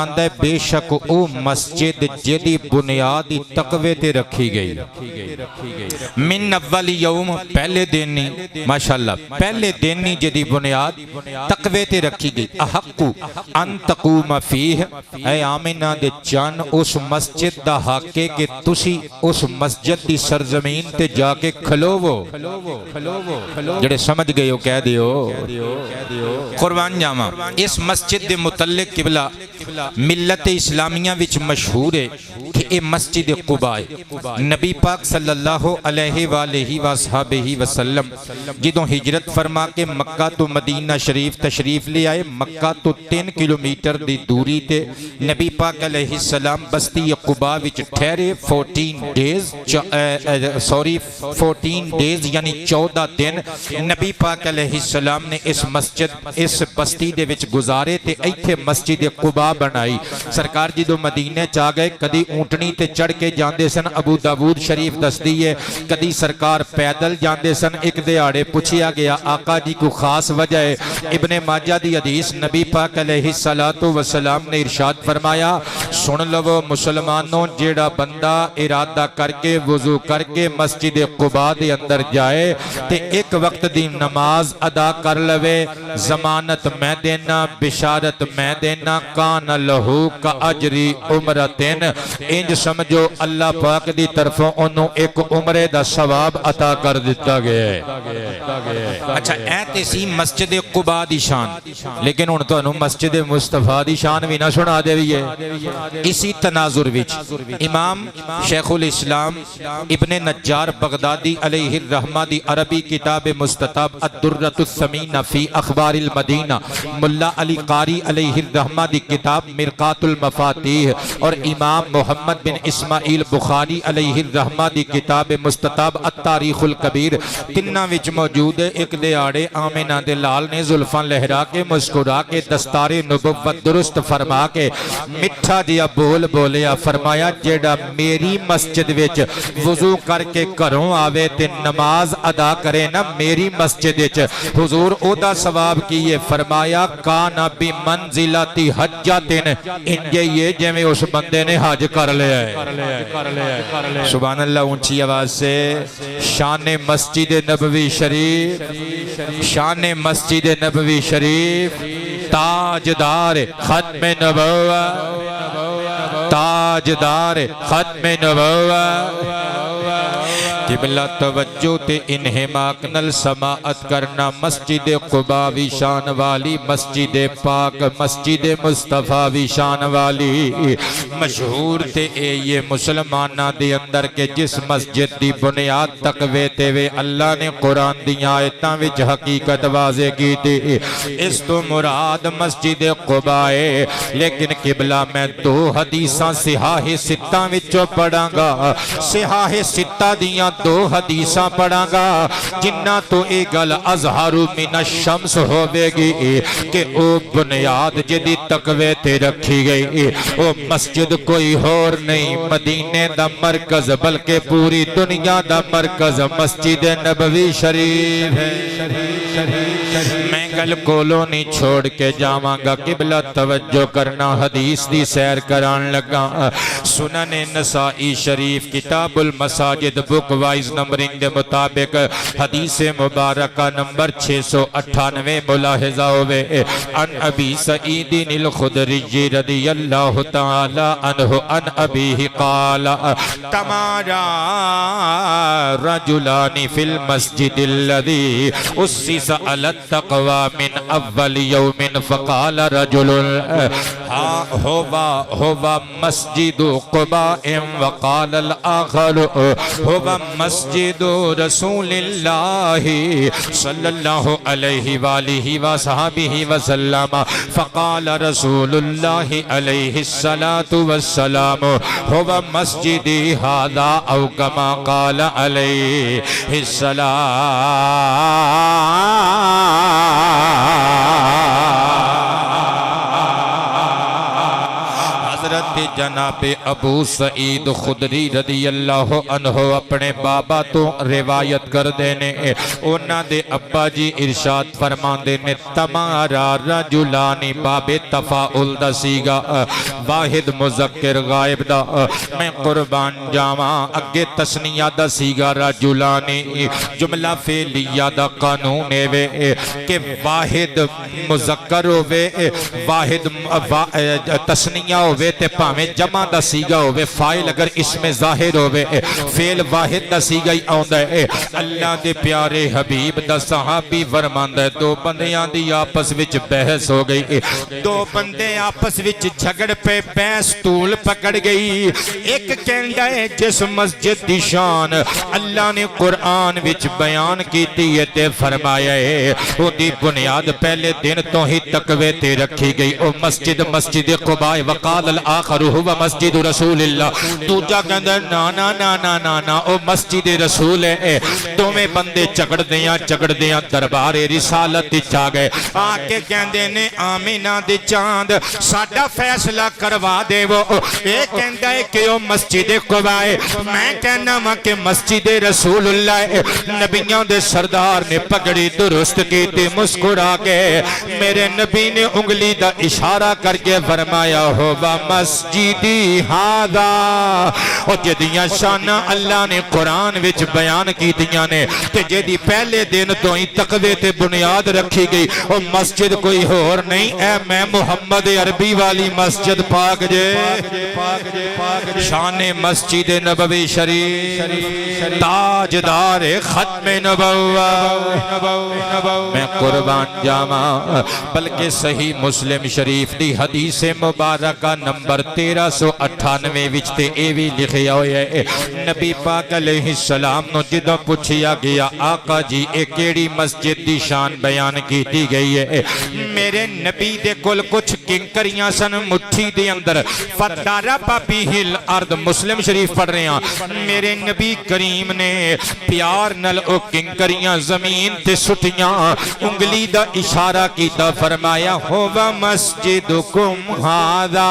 فرماندا ہے بے شک او مسجد جدی بنیاد تقوی تے رکھی گئی من اول یوم پہلے دن نہیں ماشاءاللہ پہلے دن نہیں جدی بنیاد تقوی تے رکھی گئی احق ان تقوم فیہ اے آمنہ دے چان اس مسجد دا حق ہے کہ تسی اس مسجد دی سرزمین تے جا کے کھلوو جڑے سمجھ گئے ہو کہہ دیو قربان جاواں اس مسجد دے متعلق قبلہ ملت اسلامیہ وچ مشہور ہے کہ اے مسجد قباء نبی پاک صلی اللہ علیہ وآلہ وصحبہ وسلم جدوں ہجرت فرما کے مکہ تو مدینہ شریف تشریف لے آئے مکہ تو 3 کلومیٹر دی دوری تے نبی پاک علیہ السلام بستی قباء وچ ٹھہرے 14 ڈیز یعنی 14 دن نبی پاک علیہ السلام نے اس مسجد اس بستی دے وچ گزارے تے ایتھے مسجد قباء بنائی سرکار جدو مدینے چاہ گئے کدی اونٹنی تے چڑھ کے جاندے سن ابو داود شریف دستی ہے کدی سرکار پیدل جاندے سن ایک دیاڑے پوچھیا گیا آقا جی کو خاص وجہ ہے ابن ماجہ دی حدیث نبی پاک علیہ السلام نے ارشاد فرمایا سن لو مسلمانوں جیڑا بندہ ارادہ کر کے وضو کر کے مسجد قباء دے اندر جائے تے ایک وقت دی نماز ادا کر لوے ضمانت میں دینا بشارت میں دینا کان لہو کا اجری عمرتین انج سمجھو اللہ پاک دی طرفوں انہوں ایک عمرے دا ثواب عطا کر دیتا گئے اچھا ایتے سی مسجد قباء دی شان لیکن ان تو انہوں مسجد مصطفیٰ دی شان بھی نہ سنا دے بھی ہے اسی تناظر وچ امام شیخ الاسلام ابن نجار بغدادی علیہ الرحمہ دی عربی کتاب مستطاب الدرۃ الثمینہ فی اخبار المدینہ ملا علی قاری علیہ الرحمہ دی کتاب مرقات المفاتیح اور امام محمد بن اسماعیل بخاری علیہ الرحمہ دی کتاب مستطاب التاریخ الکبیر تنہ وچ موجود ہے ایک دیاڑے آمنہ دے لال نے زلفاں لہرا کے مسکرا کے دستار نبوت درست فرما کے مٹھا دیا بول بولیا فرمایا جیڑا میری مسجد وچ وضو کر کے گھروں آوے تے نماز ادا کرے نا میری مسجد وچ حضور او دا ثواب کیے فرمایا کانا بی منزلتی حجاتن انجے یہ جیمیں اس بندے نے حج کر لیا ہے سبحان اللہ اونچی آواز سے شان مسجد نبوی شریف شان مسجد نبوی شریف تاجدار ختم نبوت تاجدار ختم نبوت قبلہ توجہ تے انہماک نل سماعت کرنا مسجد قباء وی شان والی مسجد پاک مسجد مصطفیٰ وی شان والی مشہور تے اے یہ مسلمانہ دے اندر کے جس مسجد دی بنیاد تقوی تے وے اللہ نے قرآن دی آیتاں وچ حقیقت واضح کی تھی اس تو مراد مسجد قباء ہے لیکن قبلہ میں 2 حدیثاں صحاح 6 وچوں پڑھاں گا صحاح 6 دیاں 2 حدیثاں پڑھاں گا جنہ تو اے گل اظہر من الشمس ہوئے گی کہ او بنیاد جدی تقوی تے رکھی گئی او مسجد کوئی اور نہیں مدینے دا مرکز بلکہ پوری دنیا دا مرکز مسجد نبوی شریف ہے میں گل کولو نہیں چھوڑ کے جاواں گا قبلہ توجہ کرنا حدیث دی سیر کران لگا سنن نسائی شریف کتاب المساجد بک وائز نمبرنگ دے مطابق حدیث مبارکہ نمبر 698 ملاحظہ ہوئے ان ابی سعید الخدری رضی اللہ تعالی عنہ ان ابیہ قال تمارا رجلان فی المسجد الذي اسس على التقوى من اول يوم فقال رجل هو مسجد قباء وقال الاخر هو مسجد رسول الله صلى الله عليه وآله وصحبه وسلم فقال رسول الله عليه الصلاة والسلام هو مسجدي هذا او كما قال عليه السلام حضرت جناب ابو سعید خدری رضی اللہ عنہ اپنے بابا تو روایت کر دینے انہاں دے ابا جی ارشاد فرماندے نے تمہارا رجلانی باب تفاعل دا سیگا واحد مذکر غائب دا میں قربان جاواں اگے تسنیہ دا سیگا رجلانی جملہ فعلیہ دا قانون ہے کہ واحد مذکر ہوئے واحد تسنیہ ہوئے تے پاویں جمع دا سیگا ہوئے فائل اگر اس میں ظاہر ہوئے فعل واحد دا سیگا ہی آندا ہے اللہ دے پیارے حبیب دا صحابی فرماندا ہے دو بندیاں دی آپس وچ بحث ہو گئی دو بندے آپس وچ جھگڑ پہ بحث طول پکڑ گئی ایک کہندا ہے جس مسجد دی شان اللہ نے قرآن وچ بیان کیتی ہے تے فرمایا ہے او دی بنیاد پہلے دن تو ہی تقوی تے رکھی گئی او مسجد قباء وقال الاخر هو مسجد رسول اللہ دوجا کہندا نا نا نا نا نا نا او مسجد رسول ہے دوویں بندے چگڑ دیاں دربار رسالت وچ آ گئے آ کے کہندے نے آمینہ دی چاند ساڈا فیصلہ کروا دے وہ اے کہندا ہے کہ او مسجد قباء میں کہنا وا کہ مسجد رسول اللہ نبیوں دے سردار نے پگڑی درست کی تے مسکرا کے میرے نبی نے انگلی دا اشارہ کر کے فرمایا ہوا مسجدی ہادا اور جدیاں شانہ اللہ نے قرآن وچ بیان کی دیاں نے کہ جدی پہلے دن تو ہی تقوی تے بنیاد رکھی گئی اور مسجد کوئی اور نہیں اے میں محمد عربی والی مسجد پاک جے شان مسجد نبوی شریف تاجدار ختم نبوت میں قربان جاواں بلکہ صحیح مسلم شریف دی حدیث مبارکہ نمبر 1398 وچ تے اے وی لکھیا ہویا ہے نبی پاک علیہ السلام نو جدوں پوچھیا گیا آقا جی اے کیڑی مسجد دی شان بیان کیتی گئی ہے میرے نبی دے کول کچھ کنکریاں سن مٹھی دے اندر فَضَرَبَ بِهِ الْأَرْض مسلم شریف پڑھ رہے ہیں میرے نبی کریم نے پیار نل او کنکریاں زمین تے سٹیاں انگلی دا اشارہ کیتا فرمایا ہوا مسجدکم ہادا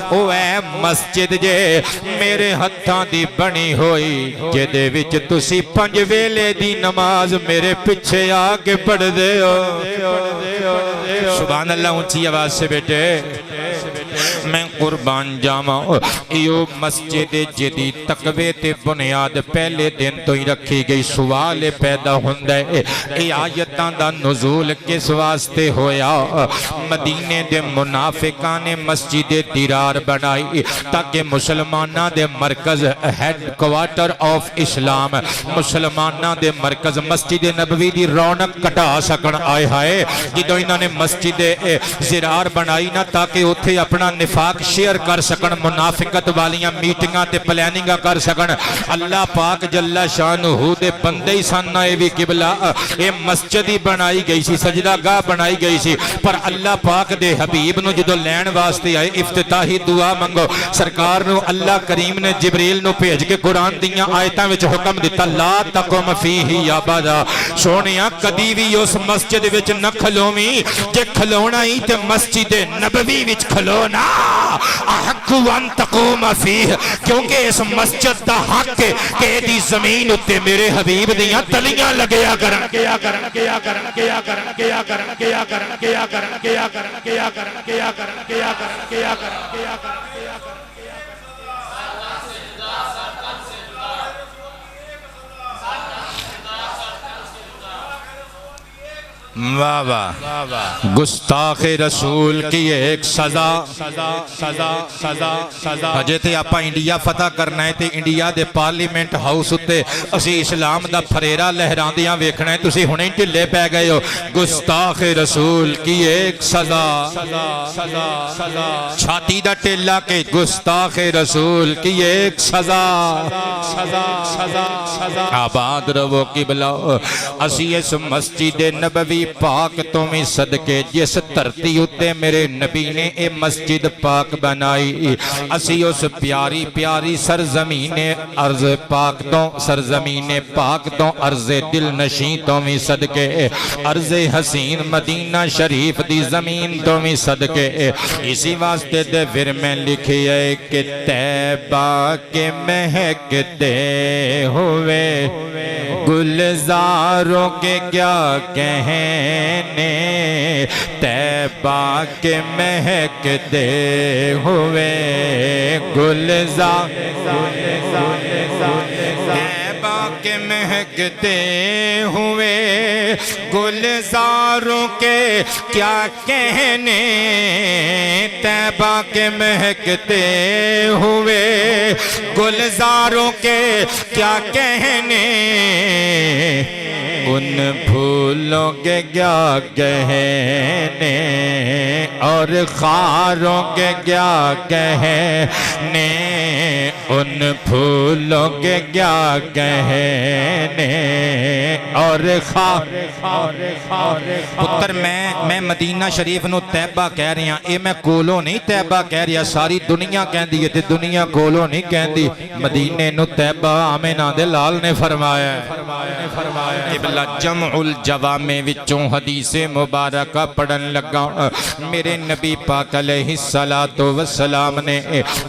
او اے مسجد جے میرے ہتھاں دی بنی ہوئی جے دے وچ تسی 5 ویلے دی نماز میرے پیچھے آکے پڑھ دے ہو سبحان اللہ اونچی آواز سے بیٹے میں قربان جاواں ایو مسجد جدی تقوی تے بنیاد پہلے دن تو ہی رکھی گئی سوال پیدا ہوندا ہے اے آیتاں دا نزول کس واسطے ہویا مدینے دے منافقاں نے مسجد درار بنائی تاکہ مسلماناں دے مرکز ہیڈ کوارٹر آف اسلام مسلماناں دے مرکز مسجد نبوی دی رونق کٹا سکن آئے ہائے جدوں انہاں نے مسجد زرار بنائی نا تاکہ اتھے اپنا نفاق شیئر کر سکن منافقت والیاں میٹنگاں تے پلاننگاں کر سکن اللہ پاک جل شانہ دے بندے ہی سننا اے بھی قبلہ اے مسجد ہی بنائی گئی سی سجدہ گاہ بنائی گئی سی پر اللہ پاک دے حبیب نو جدو لین واسطے آئے افتتاحی دعا منگو سرکار نو اللہ کریم نے جبریل نو بھیج کے قرآن دیاں آیتاں وچ حکم دیتا لا تقم فیہ ابدا سونیا کدی بھی اس مسجد وچ نہ کھلوویں جے کھلونا ہی تے مسجد نبوی وچ کھلونا احق وان تقوم فیہ کیونکہ اس مسجد دا حق ہے کہ دی زمین اتے میرے حبیب دیاں تلیاں لگیا کرن کیا کرن کیا کرن کیا کرن کیا کرن کیا کرن کیا کرن کیا کرن کیا کرن کیا کرن کیا کرن کیا کرن کیا کرن واہ واہ گستاخ رسول کی ایک سزا اجے تے آپا انڈیا فتح کرنا ہے تے انڈیا دے پارلیمنٹ ہاؤس اتے اسی اسلام دا پھریرا لہران دیاں ویکھنا ہے تسی ہنے ٹھلے پہ گئے ہو گستاخ رسول کی ایک سزا چھاتی دا ٹیلا کے گستاخ رسول کی ایک سزا آباد رو قبلہ اسی اس مسجد نبوی پاک تو بھی صدقے جس دھرتی اتے میرے نبی نے اے مسجد پاک بنائی اسی اس پیاری پیاری سرزمین ارض پاک تو سرزمین پاک تو ارض دل نشین تو بھی صدقے ارض حسین مدینہ شریف دی زمین تو بھی صدقے اسی واسطے دے پھر میں لکھی ہے کہ طیبہ کے مہکتے ہوئے گلزاروں کے کیا کہنے طیبہ کے مہکتے ہوئے گلزار طیبہ کے مہکتے ہوئے گلزاروں کے کیا کہنے طیبہ کے مہکتے ہوئے گلزاروں کے کیا کہنے ان پھولوں کے کیا کہنے اور خاروں کے کیا کہنے ان پھولوں کے کیا کہنے اور پتر میں مدینہ شریف نو طیبہ کہہ رہی ہاں اے میں کولو نہیں طیبہ کہہ رہی ہاں ساری دنیا کہہ دی ہے دنیا کولو نہیں کہہ دی مدینہ نو طیبہ آمینہ دے لال نے فرمایا قبلہ جمع الجوامع وچوں حدیث مبارکہ پڑھن لگا میرے نبی پاک علیہ السلام نے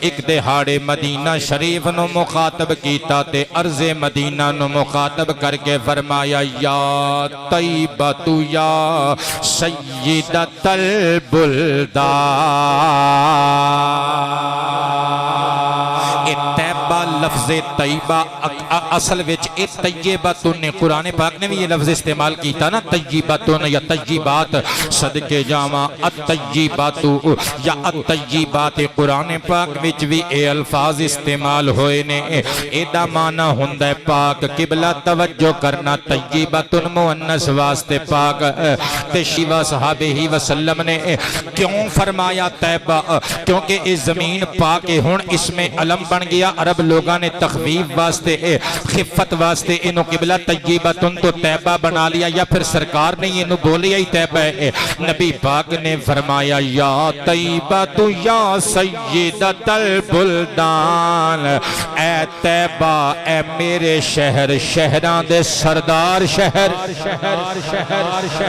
ایک دہاڑے مدینہ شریف نو مخاطب کیتا تے عرض مدینہ نو مخاطب کر کے فرمایا یا طیبۃ یا سیدۃ البلدان لفظ طیبہ اصل وچ اے طیباتن نے قرآن پاک نے بھی یہ لفظ استعمال کیتا نا طیباتن یا طیبات صدقے جاواں الطیبات یا الطیبات قرآن پاک وچ بھی اے الفاظ استعمال ہوئے نے اے دا معنی ہوندا ہے پاک قبلہ توجہ کرنا طیباتن مؤنث واسطے پاک تے شیوا صحابہ ہی وسلم نے کیوں فرمایا طیبہ کیونکہ اس زمین پاک ہن اس میں علم بن گیا عرب لوگاں نے تخفیف واسطے خفت واسطے انہوں قبلہ طیباتن تو طیبہ بنا لیا یا پھر سرکار نے انہوں بولیا ہی طیبہ ہے نبی پاک نے فرمایا یا طیبۃ یا سیدۃ البلدان اے طیبہ اے میرے شہر شہران دے سردار شہر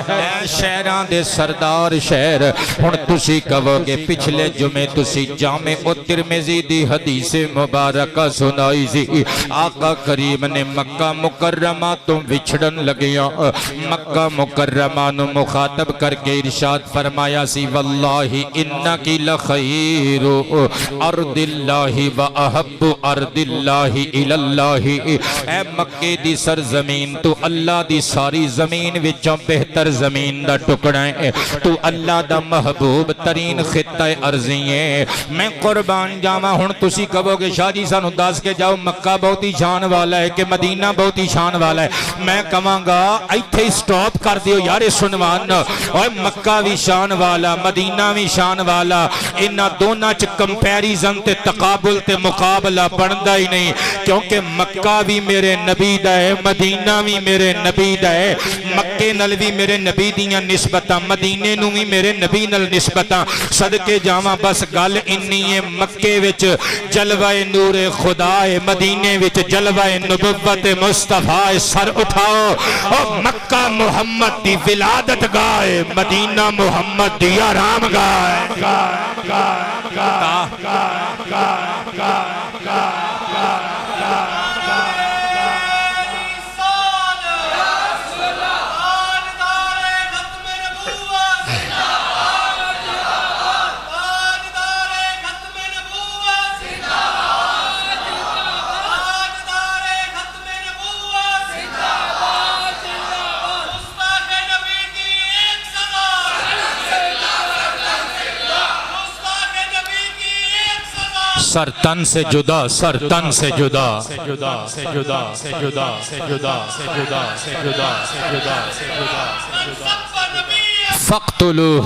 اے شہران دے سردار شہر ہن تسی کہو گے پچھلے جمعے تسی جامع ترمذی دی حدیث مبارکہ سنائی سی آقا کریم نے مکہ مکرمہ تو وچھڑن لگیا مکہ مکرمہ نو مخاطب کر کے ارشاد فرمایا سی واللہ انکی لخیر ارض اللہ و احب ارض اللہ الاللہ اے مکہ دی سرزمین تو اللہ دی ساری زمین وچوں بہتر زمین دا ٹکڑا ہے تو اللہ دا محبوب ترین خطہ ارضی ہے میں قربان جاواں ہن تسی کہو گے شاہ جی سانو دس کے جاؤ مکہ بہت ہی شان والا ہے کہ مدینہ بہت ہی شان والا ہے میں کہاں گا ایتھے سٹاپ کر دیو یار سنوان اور مکہ بھی شان والا مدینہ بھی شان والا انہاں دونوں چ کمپیریزن تے تقابل تے مقابلہ بندا ہی نہیں کیونکہ مکہ بھی میرے نبی دا ہے مدینہ بھی میرے نبی دا ہے مکے نال بھی میرے نبی دیاں نسبتاں مدینے نو بھی میرے نبی نال نسبتاں صدقے جاواں بس گل انی ہے مکے وچ جلوہ نور خدا مدینے وچ جلوہ نبوت مصطفیٰ سر اٹھاؤ اور مکہ محمد دی ولادت گائے مدینہ محمد دی آرام گائے سر تن سے جدا سر تن سے جدا فاقتلوہ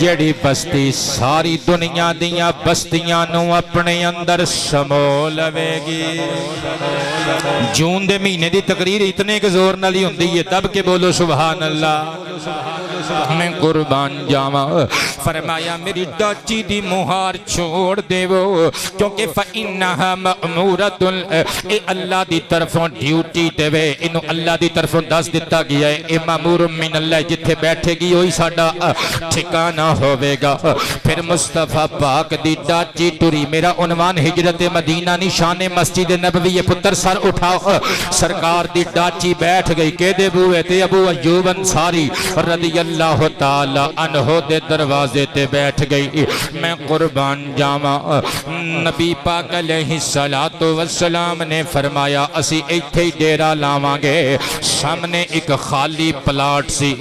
جیڑی بستی ساری دنیا دیاں بستیاں نو اپنے اندر سمو لوے گی جون دے مہینے دی تقریر اتنے کے زور نالی ہوندی ہے دب کے بولو سبحان اللہ میں قربان جاواں فرمایا میری ڈاچی دی مہار چھوڑ دے وہ کیونکہ فَإِنَّهَا مَأْمُورَةٌ اے اللہ دی طرفوں ڈیوٹی دے وے انہوں اللہ دی طرفوں دس دیتا گیا ہے اے مامور من اللہ جتھے بیٹھے گی ہوئی ساڑا ٹھکانہ ہوئے گا پھر مصطفیٰ پاک دی ڈاچی ٹوری میرا عنوان ہجرت مدینہ نشان مسجد نبوی پتر سر اٹھاؤ سرکار دی ڈاچی بیٹھ گئی کہ دے بوئے تے ابو ایوب انصاری رضی اللہ تعالی عنہ دے دروازے تے بیٹھ گئی میں قربان جاواں نبی پاک علیہ السلام نے فرمایا اسی ایتھے ہی ڈیرا لاواں گے سامنے ایک خالی پلاٹ سی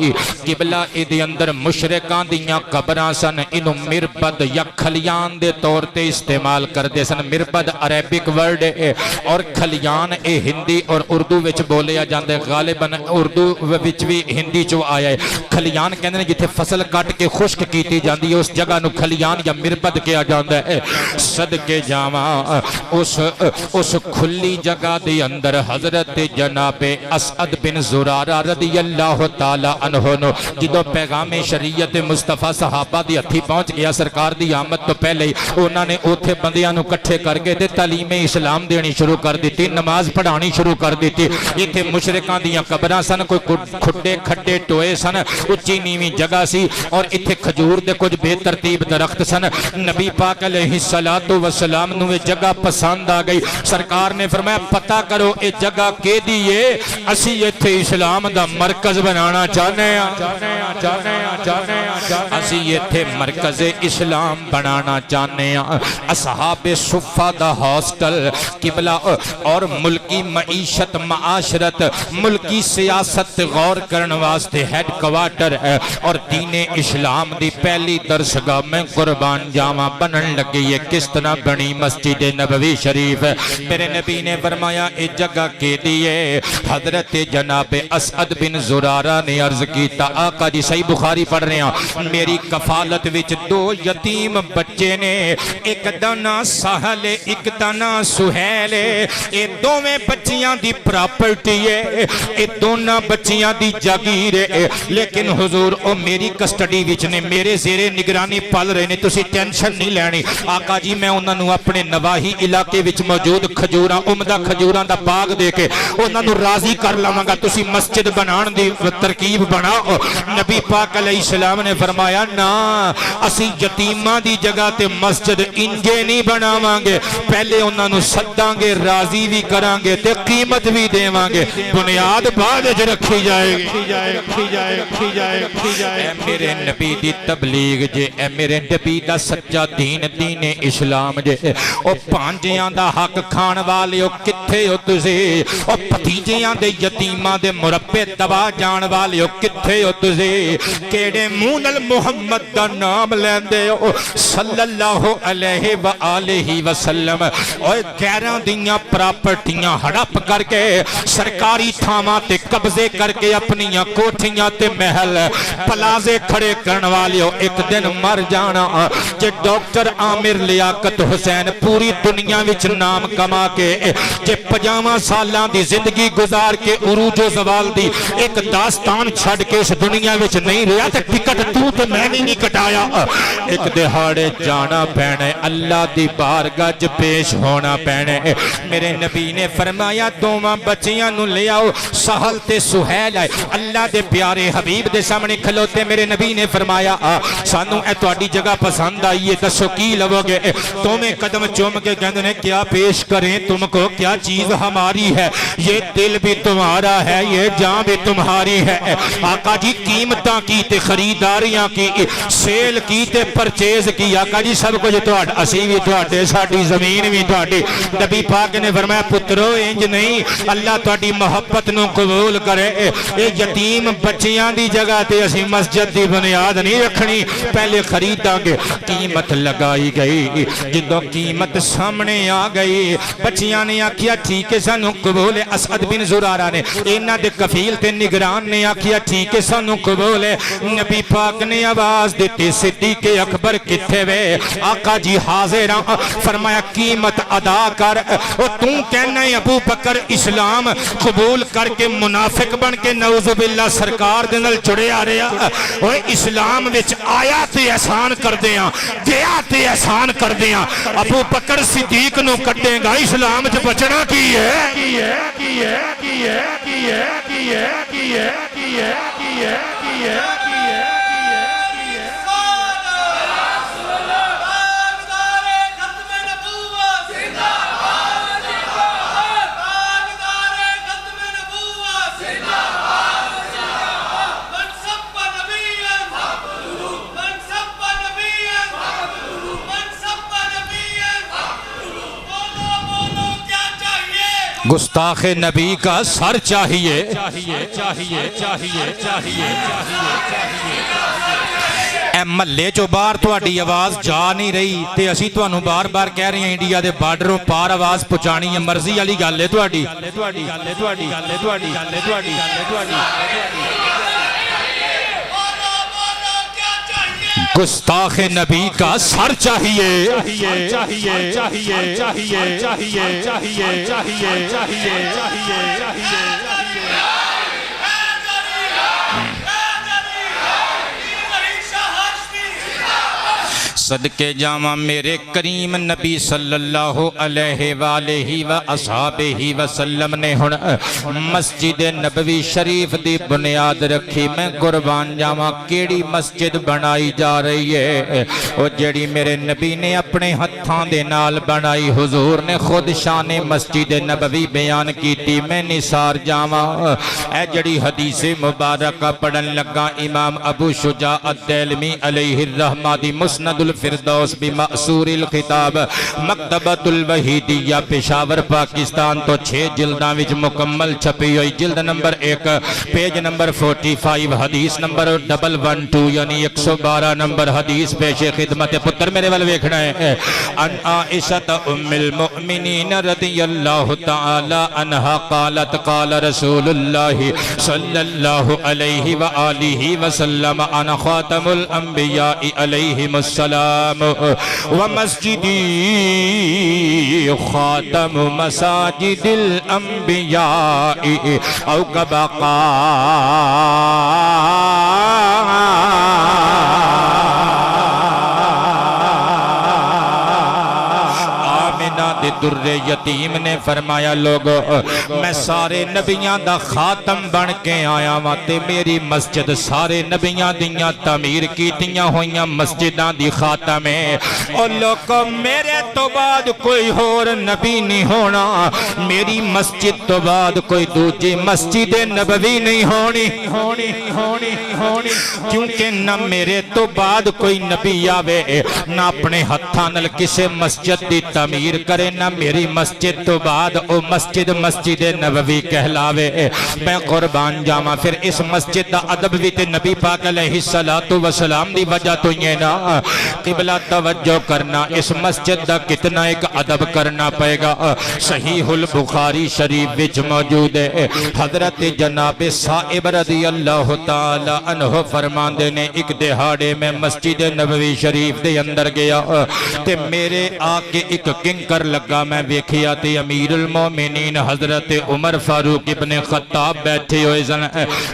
قبلہ ادھے اندر مشرکان دیاں قبراں سن انہوں مربد یا کھلیان دے طور تے استعمال کر دے سن مربد عربک ورڈ ہے اور کھلیان اے ہندی اور اردو وچ بولیا جاندے غالباً اردو وچ بھی ہندی چو آیا ہے کھلیان کہنے جتھے فصل کٹ کے خشک کیتی جاندی ہے اس جگہ نو کھلیان یا مربد کیا جاندہ ہے صدقے جاواں اس کھلی جگہ دے اندر حضرت جناب اسعد بن زرارہ رضی اللہ تعالی عنہ نو جدو پیغام شریعت مصطفیٰ صحابہ دی ہتھی پہنچ گیا سرکار دی آمد تو پہلے ہی انہوں نے اوتھے بندیاں نو کٹھے کر کے تے تعلیم اسلام دینی شروع کر دیتی نماز پڑھانی شروع کر دیتی ایتھے مشرکان دیاں قبراں سن کوئی کھڈے کھڈے ٹوئے سن اچھی نیویں جگہ سی اور ایتھے کھجور دے کچھ بے ترتیب درخت سن نبی پاک علیہ السلام نو جگہ پسند آ گئی سرکار نے فرمایا پتہ کرو اے جگہ کے دیئے اسی ایتھے اسلام دا مرکز بنانا چاہنے اسی ایتھے مرکز اسلام بنانا چاہنے اصحاب صفہ دا ہاسٹل قبلہ اور ملکی معیشت معاشرت ملکی سیاست غور کرن واسطے ہیڈ کوارٹر اور دین اسلام دی پہلی درسگاہ میں قربان جاواں بنن لگی ہے کس طرح بنی مسجد نبوی شریف میرے نبی نے فرمایا اے جگہ کے دیئے حضرت جناب اسعد بن زرارہ نے عرض کیتا آقا جی صحیح بخاری پڑھ رہے ہیں میری کفالت وچ دو یتیم بچے نے ایک دانا ساحل ایک دانا سہیل اے دو میں بچیاں دی پراپرٹی ہے اے دونا بچیاں دی جاگیر ہے لیکن حضور او میری کسٹڈی وچ نے میرے زیر نگرانی پال رہے نے تسی ٹینشن نہیں لینی آقا جی میں انہاں نو اپنے نواہی علاقے وچ موجود کھجوراں عمدہ کھجوراں دا باغ دے کے انہاں نو راضی کر لاواں گا تسی مسجد بنان دی ترکیب بناؤ نبی پاک علیہ السلام نے فرمایا نا اسی یتیماں دی جگہ تے مسجد انجے نہیں بناواں گے پہلے انہاں نو سداں گے راضی بھی کران گے تے قیمت بھی دیواں گے بنیاد بعد وچ رکھی جائے گی اے میرے نبی دی تبلیغ جے اے میرے نبی دا سچا دین دین اسلام جے او پانجیاں دا حق کھان والے او کتھے ہو تسی او پتیجیاں دے یتیماں دے مربے دبا جان والے او کتھے ہو تسی کیڑے منہ نال محمد دا نام لیندے ہو صلی اللہ علیہ وآلہ وسلم اوے غیراں دیاں پراپرٹیاں ہڑپ کر کے سرکاری تھاواں تے قبضے کر کے اپنیاں کوٹھیاں تے محل پلازے کھڑے کرن والے ہو ایک دن مر جانا جے ڈاکٹر عامر لیاقت حسین پوری دنیا وچ نام کما کے جے 50 سالاں دی زندگی گزار کے عروج و زوال دی ایک داستان چھڑ کے اس دنیا وچ نہیں رہا تے ٹکٹ تو تے میں نہیں کٹایا ایک دہاڑے جانا پینے اللہ دی بارگاہ وچ پیش ہونا پینے میرے نبی نے فرمایا دوواں بچیاں نو لے آؤ سہل تے سہیل آئے اللہ دے پیارے حبیب دے سامنے کھلوتے میرے نبی نے فرمایا سانو اے تواڈی جگہ پسند آئی ہے دسو کی لو گے تمہیں قدم چوم کے کہندے نے کیا پیش کریں تم کو کیا چیز ہماری ہے یہ دل بھی تمہارا ہے یہ جان بھی تمہاری ہے آقا جی قیمتاں کی تے خریداریاں کی سیل کی تے پرچیز کی آقا جی سب کچھ تواڈا اسی بھی تواڈے ساڈی زمین بھی تواڈی نبی پاک نے فرمایا پترو انج نہیں اللہ تواڈی محبت نو قبول کرے اے یتیم بچیاں دی جگہ تے اسی مسجد دی بنیاد نہیں رکھنی پہلے خریداں گے قیمت لگائی گئی جدوں قیمت سامنے آ گئی بچیاں نے آکھیا ٹھیک ہے سانو قبول اسعد بن زرارہ نے انہاں دے کفیل تے نگران نے آکھیا ٹھیک ہے سانو نو قبول ہے۔ نبی پاک نے آواز دیتی صدیق اکبر کتھے وے؟ آقا جی حاضر ہاں۔ فرمایا قیمت ادا کر۔ اور تو کہنا ہے ابو بکر اسلام قبول کر کے منافق بن کے نعوذ باللہ سرکار دے نال چڑے آ رہا۔ وہ اسلام وچ آیا تے احسان کر دیاں، گیا تے احسان کر دیاں۔ ابو بکر صدیق نو کٹے گا اسلام چ بچنا کی ہے؟ گستاخ نبی کا سر چاہیے۔ اے محلے چو باہر تہاڈی آواز جا نہیں رہی تے اسی تہانوں بار بار کہہ رہے ہیں انڈیا دے بارڈروں پار آواز پہنچانی ہے، مرضی والی گل ہے تہاڈی۔ گستاخ نبی کا سر چاہیے۔ صدقے جاواں میرے کریم نبی صلی اللہ علیہ وآلہ وآصحابہ وسلم نے ہن مسجد نبوی شریف دی بنیاد رکھی۔ میں قربان جاواں کیڑی مسجد بنائی جا رہی ہے؟ وہ جڑی میرے نبی نے اپنے ہتھاں دے نال بنائی، حضور نے خود شان مسجد نبوی بیان کیتی۔ میں نثار جاواں اے جڑی حدیث مبارکہ پڑھن لگا امام ابو شجاع الدیلمی علیہ الرحمہ دی مسند الفردوس بمأثور الخطاب مکتبۃ الوحیدیہ پشاور پاکستان تو 6 جلداں وچ مکمل چھپی ہوئی۔ جلد نمبر 1 پیج نمبر 45 حدیث نمبر 112 یعنی 112 نمبر حدیث پیش خدمت پتر میرے ول ویکھنا ہے۔ ان عائشہ ام المؤمنین رضی اللہ تعالی عنہا قالت قال رسول اللہ صلی اللہ علیہ وآلہ وسلم انا خاتم الانبیاء علیہم السلام ومسجدی خاتم مساجد الانبیاء او کما در یتیم نے فرمایا لوگو میں سارے نبیاں دا خاتم بن کے آیا ہاں تے میری مسجد سارے نبیاں دیاں تعمیر کیتیاں ہویاں مسجداں دی خاتم ہے۔ اور لوگو میرے تو بعد کوئی اور نبی نہیں ہونا، میری مسجد تو بعد کوئی دوجی مسجد نبوی نہیں ہونی کیونکہ نہ میرے تو بعد کوئی نبی آوے نہ اپنے ہتھاں نال کسے مسجد دی تعمیر کرے نہ میری مسجد تو بعد او مسجد نبوی کہلاوے۔ میں قربان جاواں پھر اس مسجد دا ادب بھی تے نبی پاک علیہ السلام دی وجہ تو یہ نا قبلہ توجہ کرنا، اس مسجد دا کتنا ایک ادب کرنا پائے گا۔ صحیح البخاری شریف وچ موجود ہے، حضرت جناب صائب رضی اللہ تعالی عنہ فرماندے نے ایک دہاڑے میں مسجد نبوی شریف دے اندر گیا تے میرے آکے ایک کنکر لگا، میں ویکھیا تے امیر المومنین حضرت عمر فاروق ابن خطاب بیٹھے ہوئے سن۔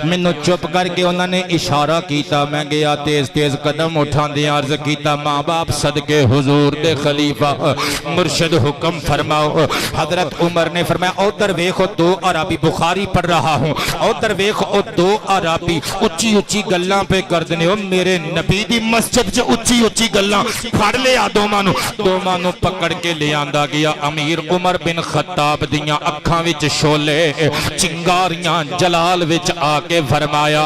مینوں چپ کر کے انہوں نے اشارہ کیتا، میں گیا تیز تیز قدم اٹھان دے عرض کیتا ماں باپ صدقے حضور دے خلیفہ مرشد حکم فرماؤ۔ حضرت عمر نے فرمایا ادھر ویکھو 2 عربی بخاری پڑھ رہا ہوں، ادھر ویکھو 2 عربی اچھی گلاں پہ کر دنے ہو، میرے نبی دی مسجد چ اچھی گلاں پھڑ لیا دومانو پکڑ کے لے آندا گیا۔ امیر عمر بن خطاب دیاں اکھاں وچ شولے چنگاریاں جلال وچ آ کے فرمایا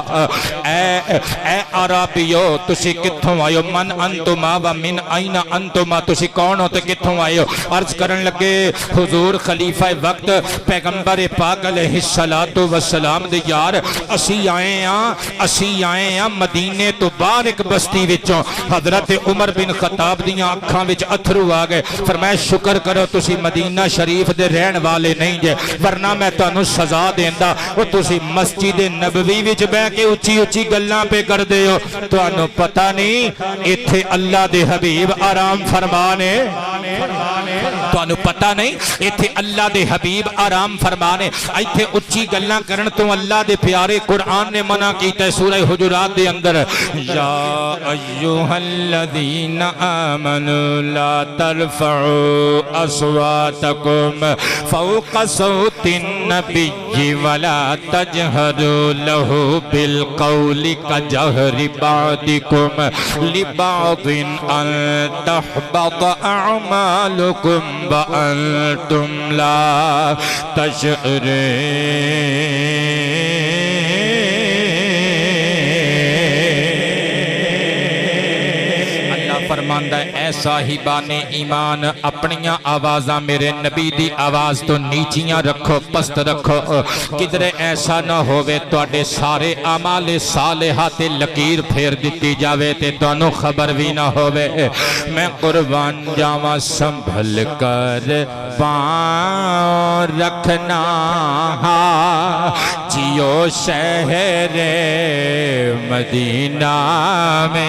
اے عربیو تسی کتھوں آئے من انتما و من این انتما، تسی کون ہو تے کتھوں آئے ہو؟ عرض کرن لگے حضور خلیفہ وقت پیغمبر پاک علیہ السلام دے یار اسی آئے ہاں مدینے تو باہر ایک بستی وچوں۔ حضرت عمر بن خطاب دیاں اکھاں وچ اتھرو آ گئے، فرمایا شکر کرو تسی مدینہ شریف دے رہن والے نہیں جے، ورنہ میں تانوں سزا دیندا۔ وہ تسی مسجد نبوی وچ بیٹھ کے اچھی اچھی گلاں پہ کر دے ہو تانوں پتہ نہیں ایتھے اللہ دے حبیب آرام فرمانے تانوں پتہ نہیں ایتھے اللہ دے حبیب آرام فرمانے ایتھے اچھی گلاں کرن تو اللہ دے پیارے قرآن نے منع کیتا ہے سورہ حجرات دے اندر یا ایھا الذین آمنوا لا ترفعوا اصواتکم فوق صوت النبی ولا تجہروا له بالقول كجهر بعضكم لبعض ان تحبط اعمالكم وانتم لا تشعرون فرماندہ ہے اے صاحبان ایمان اپنیاں آوازاں میرے نبی دی آواز تو نیچیاں رکھو پست رکھو کدھر ایسا نہ ہوئے تواڈے سارے اعمال صالحہ تے لکیر پھیر دیتی جاوے تے تانوں خبر بھی نہ ہوئے میں قربان جاواں سنبھل کر پاؤں رکھنا جیو شہر مدینہ میں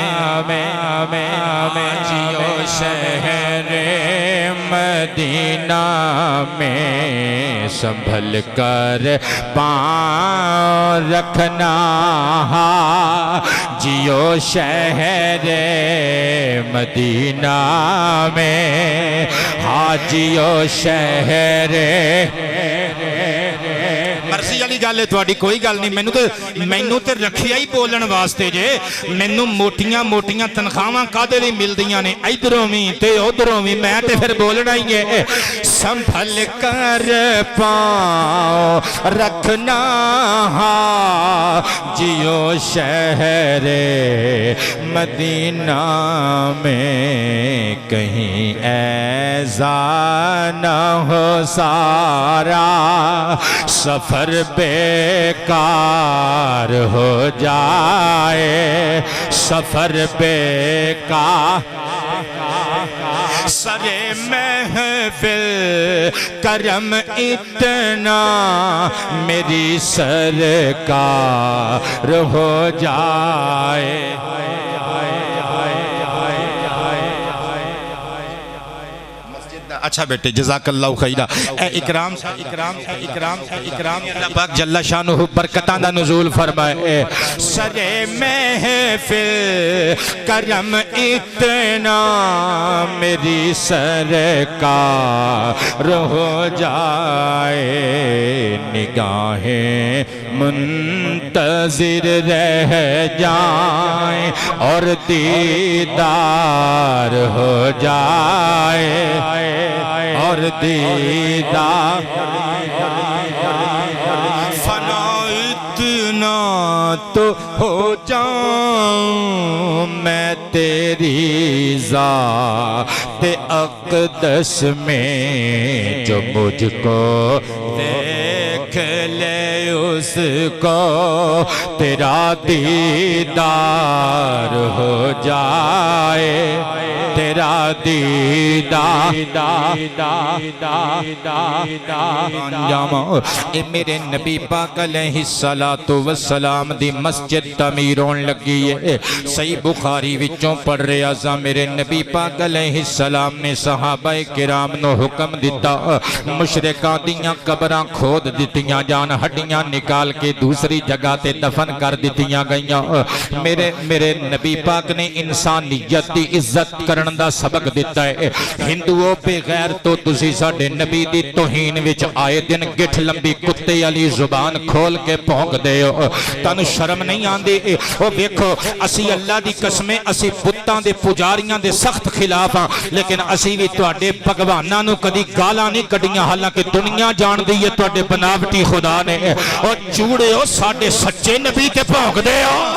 جیو شہر مدینہ میں سنبھل کر پاؤں رکھنا جیو شہر مدینہ میں ہاں جیو شہر مرضی والی گل ہے تہاڈی کوئی گل نہیں مینوں تے رکھیا ہی بولن واسطے جے مینوں موٹیاں موٹیاں تنخواہاں کادے لئی ملدیاں نے ادھروں وی تے ادھروں وی میں تے پھر بولنا ہی ہے سنبھل کر پاؤں رکھنا جیو شہر مدینہ میں کہیں ایسا نہ ہو سارا سفر بیکار ہو جائے سفر بیکار سرے محفل کرم اتنا میری سرکار ہو جائے اچھا بیٹے جزاک اللہ خیرہ اے اکرام اللہ پاک جل شانہ برکتاں دا نزول فرمائے سرے محفل کرم اتنا میری سرکار ہو جائے نگاہیں منتظر رہ جائیں اور دیدار ہو جائے اور دیدار فنا اتنا تو ہو جاؤں میں تیری ذات اقدس میں جو مجھ کو دیکھ لے اس کو تیرا دیدار ہو جائے تیرا دیدار اے میرے نبی پاک علیہ السلام دی مسجد تعمیر ہون لگی ہے صحیح بخاری وچوں پڑھ رہا سا میرے نبی پاک علیہ السلام نے صحابہ کرام نو حکم دیتا مشرکاں دیاں قبراں کھود دیتیاں جان ہڈیاں نکال کے دوسری جگہ تے دفن کر دیتیاں گئیاں میرے نبی پاک نے انسانیت دی عزت کرن دا سبق دیتا ہے ہندوؤں پہ غیر تو تسی ساڑھے نبی دی توہین وچ آئے دن گٹھ لمبی کتے علی زبان کھول کے پھونک دے ہو تانو شرم نہیں آندے او ویکھو اسی اللہ دی قسمیں اسی بتاں دے پجاریاں دے سخت خلاف ہاں لیکن اسی بھی تواڈے بھگواناں نو کدی گالاں نہیں کڈیاں حالانکہ دنیا جان دی ہے تواڈے بناوٹی خدا نے او چوڑے ہو ساڈے سچے نبی تے پھونک دے ہو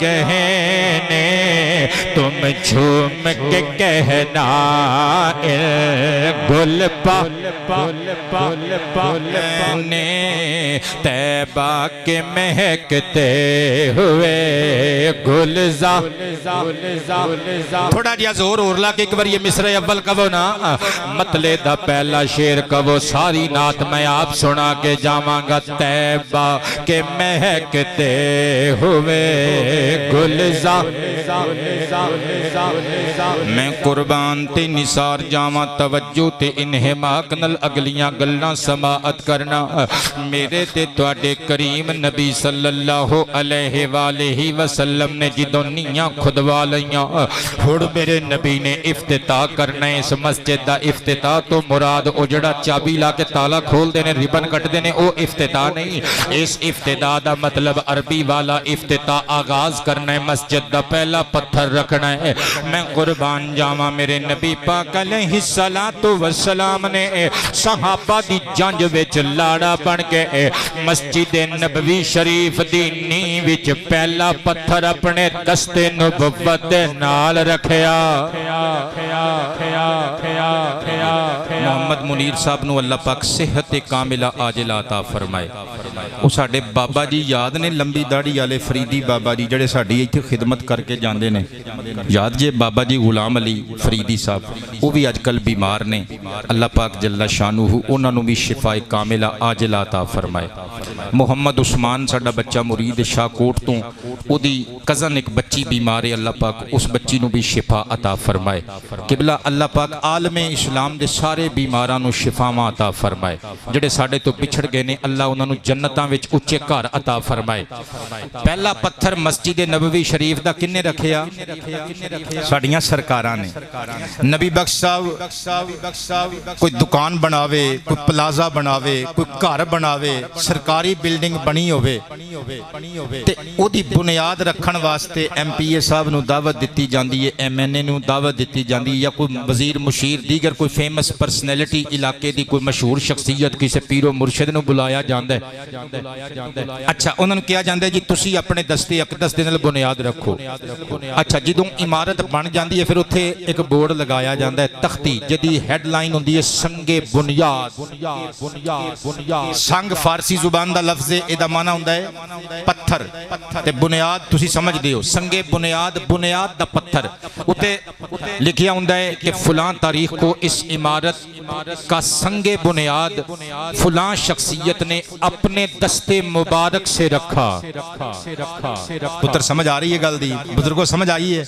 کہنے تم جھوم کے کہنا گل نے طیبہ کے مہکتے ہوئے گلزار تھوڑا جہا زور اور لا کے ایک بار یہ مصرع اول کہو نا مطلع دا پہلا شعر کہو ساری نعت میں آپ سنا کے جاواں گا طیبہ کے مہکتے ہوئے گلزار میں قربان تے نثار جاواں توجہ تے انہماک نل اگلیاں گلاں سماعت کرنا میرے تے تواڈے کریم نبی صلی اللہ علیہ وآلہ وسلم نے جدوں نیاں کھدوا لیاں ہن میرے نبی نے افتتاح کرنا ہے اس مسجد دا افتتاح تو مراد او جڑا چابی لا کے تالا کھول دے نے ربن کٹ دے نے او افتتاح نہیں اس افتتاح دا مطلب عربی والا افتتاح آغاز کرنا ہے مسجد دا پہلا پتھر رکھنا ہے میں قربان جاواں میرے نبی پاک علیہ السلام نے صحابہ دی جنج وچ لاڑا بن کے مسجد نبوی شریف دی نیو وچ پہلا پتھر اپنے دستے نبوت دے نال رکھیا محمد منیر صاحب نو اللہ پاک صحت کاملہ عاجلہ عطا فرمائے وہ ساڑھے بابا جی یاد نے لمبی داڑھی والے فریدی بابا جی جڑے ساڑھی ایتھے خدمت کر کے جاندے نے یاد جے بابا جی غلام علی فریدی صاحب وہ بھی آج کل بیمار نے اللہ پاک جل شانہ انہاں نو بھی شفا کاملہ عاجلہ عطا فرمائے محمد عثمان ساڑھا بچہ مرید شاہ کوٹ تو او دی کزن ایک بچی بیمار ہے اللہ پاک اس بچی نو بھی شفا عطا فرمائے قبلہ اللہ پاک عالم اسلام دے سارے بیماران نو شفا عطا فرمائے جڑے ساڑھے تو بچھڑ گئے نے اللہ انہاں نو جنتاں وچ اچے گھر عطا فرمائے پہلا پتھر مسجد نبوی شریف دا کنے رکھیا ساڑیاں سرکاراں نے نبی بخش صاحب کوئی دکان بناوے کوئی پلازا بناوے کوئی گھر بناوے سرکاری بلڈنگ بنی ہوئے تے او دی بنیاد رکھن واسطے ایم پی اے صاحب نو دعوت دیتی جاندی ہے ایم این اے نو دعوت دیتی جاندی ہے یا کوئی وزیر مشیر دیگر کوئی فیمس پرسنالٹی علاقے دی کوئی مشہور شخصیت کسی پیر و مرشد نو بلایا جاندہ ہے اچھا انہوں نے کیا جاندہ ہے جی تسی اپنے دستے اقدس دے نال بنیاد رکھو اچھا جدوں عمارت بن جاندی ہے پھر اتھے ایک بورڈ لگایا جاندہ ہے تختی جدی ہیڈ لائن ہوندی ہے سنگ بنیاد سنگ فارسی زبان دا لفظ ہے ادا معنی ہوندہ ہے پتھر تے بنیاد تسی سمجھ دیو سنگ بنیاد بنیاد دا پتھر اتھے لکھیا ہوندہ ہے کہ فلاں تاریخ کو اس عمارت کا سنگ بنیاد فلاں شخصیت نے اپنے دستے مبارک سے رکھا پتر سمجھ آ رہی ہے گل دی بزرگوں سمجھ آئی ہے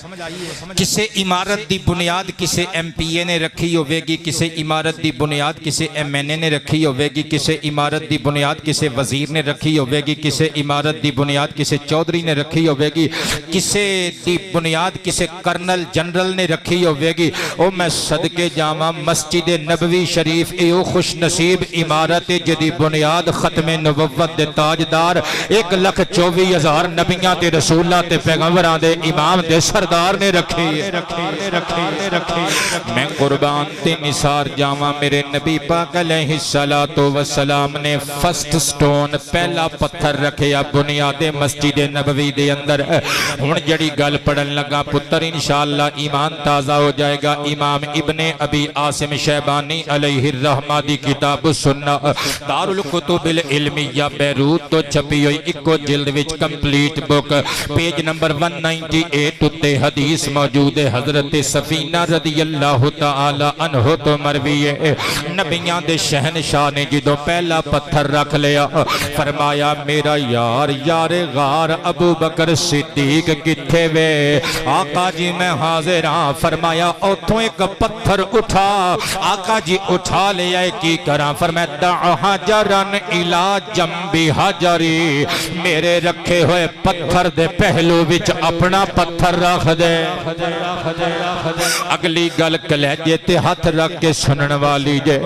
کسے عمارت دی بنیاد کسے ایم پی اے نے رکھی ہوئے گی کسے عمارت دی بنیاد کسے ایم این اے نے رکھی ہوئے گی کسے عمارت دی بنیاد کسے وزیر نے رکھی ہوئے گی کسے عمارت دی بنیاد کسے چودھری نے رکھی ہوئے گی کسے دی بنیاد کسے کرنل جنرل نے رکھی ہوئے گی او میں صدقے جامع مسجد نبوی شریف ایو خوش نصیب عمارت جدی بنیاد ختم نبوت دے تاجدار 1,24,000 نبیاں تے رسولاں تے پیغمبراں دے امام دے سردار نے رکھی میں قربان تے نثار جاواں میرے نبی پاک علیہ السلام نے فرسٹ سٹون پہلا پتھر رکھیا بنیاد مسجد نبوی دے اندر ہن جڑی گل پڑھن لگا پتر انشاءاللہ ایمان تازہ ہو جائے گا امام ابن ابی عاصم شیبانی علیہ الرحمہ دی کتاب سننا دار الکتب العلمیہ بیروت تو چھپی ہوئی ایکو جلد وچ کمپلیٹ بک پیج نمبر 198 تے حدیث موجود ہے حضرت سفینہ رضی اللہ تعالی عنہ تو مروی ہے نبیاں دے شہنشاہ نے جدو پہلا پتھر رکھ لیا فرمایا میرا یار یار غار ابو بکر صدیق کتھے وے آقا جی میں حاضر ہاں فرمایا اوتھوں ایک پتھر اٹھا آقا جی اٹھا لیا کی کراں فرمایا دع حجرن الی جنبی حجری میرے رکھے ہوئے پتھر دے پہلو وچ اپنا پتھر رکھ دے اگلی گل کلیجے تے ہاتھ رکھ کے سنن والی جے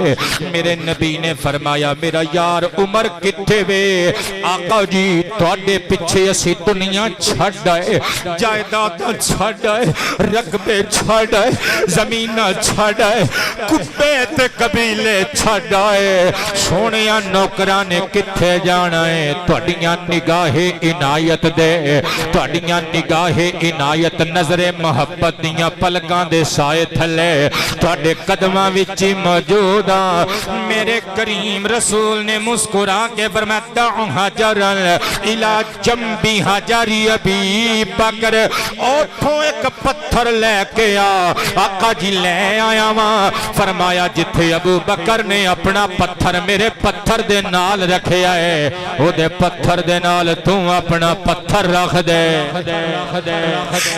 میرے نبی نے فرمایا میرا یار عمر کتھے وے آقا جی تواڈے پیچھے اسی دنیا چھڈ آئے جائیداداں چھڈ آئے رقبے چھڈ آئے زمیناں چھڈ آئے کبے تے قبیلے چھڈ آئے سونیاں نوکراں نے کتھے جانا ہے تواڈیاں نگاہ عنایت دے تواڈیاں نگاہ عنایت نظر محبت دیاں پلکاں دے سائے تھلے تواڈے قدماں وچ موجود آ میرے کریم رسول نے مسکرا کے فرمایا دع حجر الی جنب حجر ابی بکر اوتھوں ایک پتھر لے کے آقا جی لے آیا وہاں فرمایا جتھے ابو بکر نے اپنا پتھر میرے پتھر دے نال رکھیا ہے او دے پتھر دے نال تو اپنا پتھر رکھ دے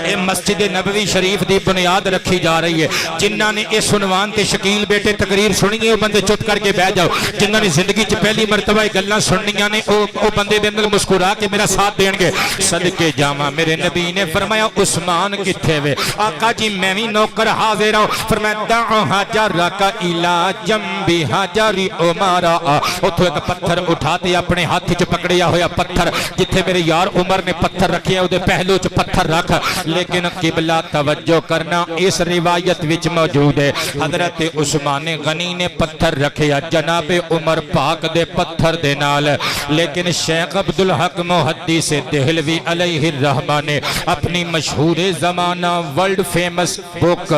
اے مسجد نبوی شریف دی بنیاد رکھی جا رہی ہے جنہاں نے اس عنوان تے شکیل بیٹے تقریر سنی ہے وہ بندے چپ کر کے بیٹھ جاؤ جنہاں نے زندگی چ پہلی مرتبہ گلاں سننیاں نے او بندے دے اندر مسکرا کے میرا ساتھ دین گے صدقے جاواں میرے نبی نے فرمایا عثمان کتھے وے آقا جی میں بھی نوکر حاضر ہوں فرمایا دع حجرک الی جنب حجر عمر اتھوں ایک پتھر اٹھاتے اپنے ہاتھ وچ پکڑیا ہویا پتھر جتھے میرے یار عمر نے پتھر رکھیا اودے پہلو وچ پتھر رکھ لیکن قبلہ توجہ کرنا اس روایت وچ موجود ہے حضرت عثمان غنی نے پتھر رکھیا جناب عمر پاک دے پتھر دے نال لیکن شیخ عبدالحق محدث دہلوی علیہ الرحمہ نے اپنی مشہور زمانہ ورلڈ فیمس بک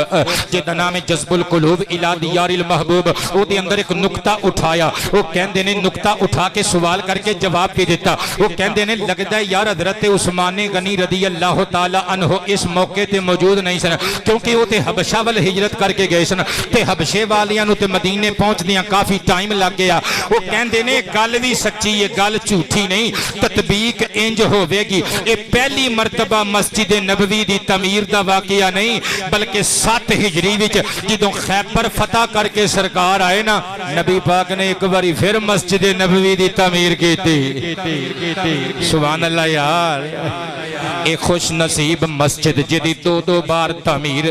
جدا نام جذب القلوب الی دیار المحبوب او دے اندر ایک نقطہ اٹھایا وہ کہندے نے نقطہ اٹھا کے سوال کر کے جواب بھی دیتا وہ کہندے نے لگتا ہے یار حضرت عثمان غنی رضی اللہ تعالی عنہ اس موقع تے موجود نہیں سن کیونکہ وہ تے حبشہ وال ہجرت کر کے گئے سن تے حبشے والیاں نو تے مدینے پہنچ دیاں کافی ٹائم لگ گیا وہ کہندے نے گل بھی سچی ہے گل جھوٹی نہیں تطبیق انج ہوے گی اے پہلی مرتبہ مسجد نبوی دی تعمیر دا واقعہ نہیں بلکہ 7 ہجری وچ جدوں خیبر فتح کر کے سرکار آئے نا نبی پاک نے ایک باری پھر مسجد نبوی دی تعمیر کیتی سبحان اللہ یار اے خوش نصیب مسجد جدی دو بار تعمیر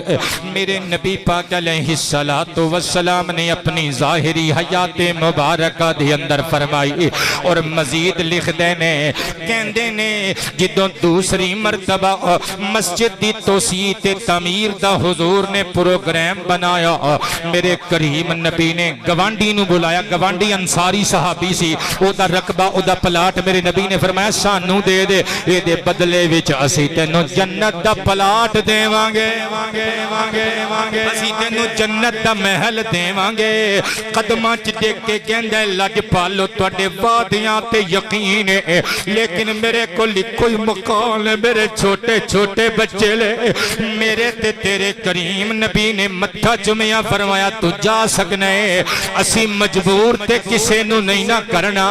میرے نبی پاک علیہ السلام نے اپنی ظاہری حیات مبارکہ دے اندر فرمائی اور مزید لکھ دینے کہندے نے جدوں دوسری مرتبہ مسجد دی توسیع تے تعمیر دا حضور نے پروگرام بنایا میرے کریم نبی نے گوانڈی نو بلایا گوانڈی انصاری صحابی سی او دا رقبہ او دا پلاٹ میرے نبی نے فرمایا سانو دے دے اے دے بدلے وچ اسی تینوں جنت دا پلاٹ دیواں گے اسی تینوں جنت دا محل دیواں گے قدماں چ دیکھ کے کہندا لج پالو تواڈے وعدیاں تے یقین ہے لیکن میرے کول کوئی مقام ہے میرے چھوٹے چھوٹے بچے لے میرے تے تیرے کریم نبی نے متھا چومیا فرمایا تو جا سکنا ہے اسی مجبور تے کسے نو نہیں نہ کرنا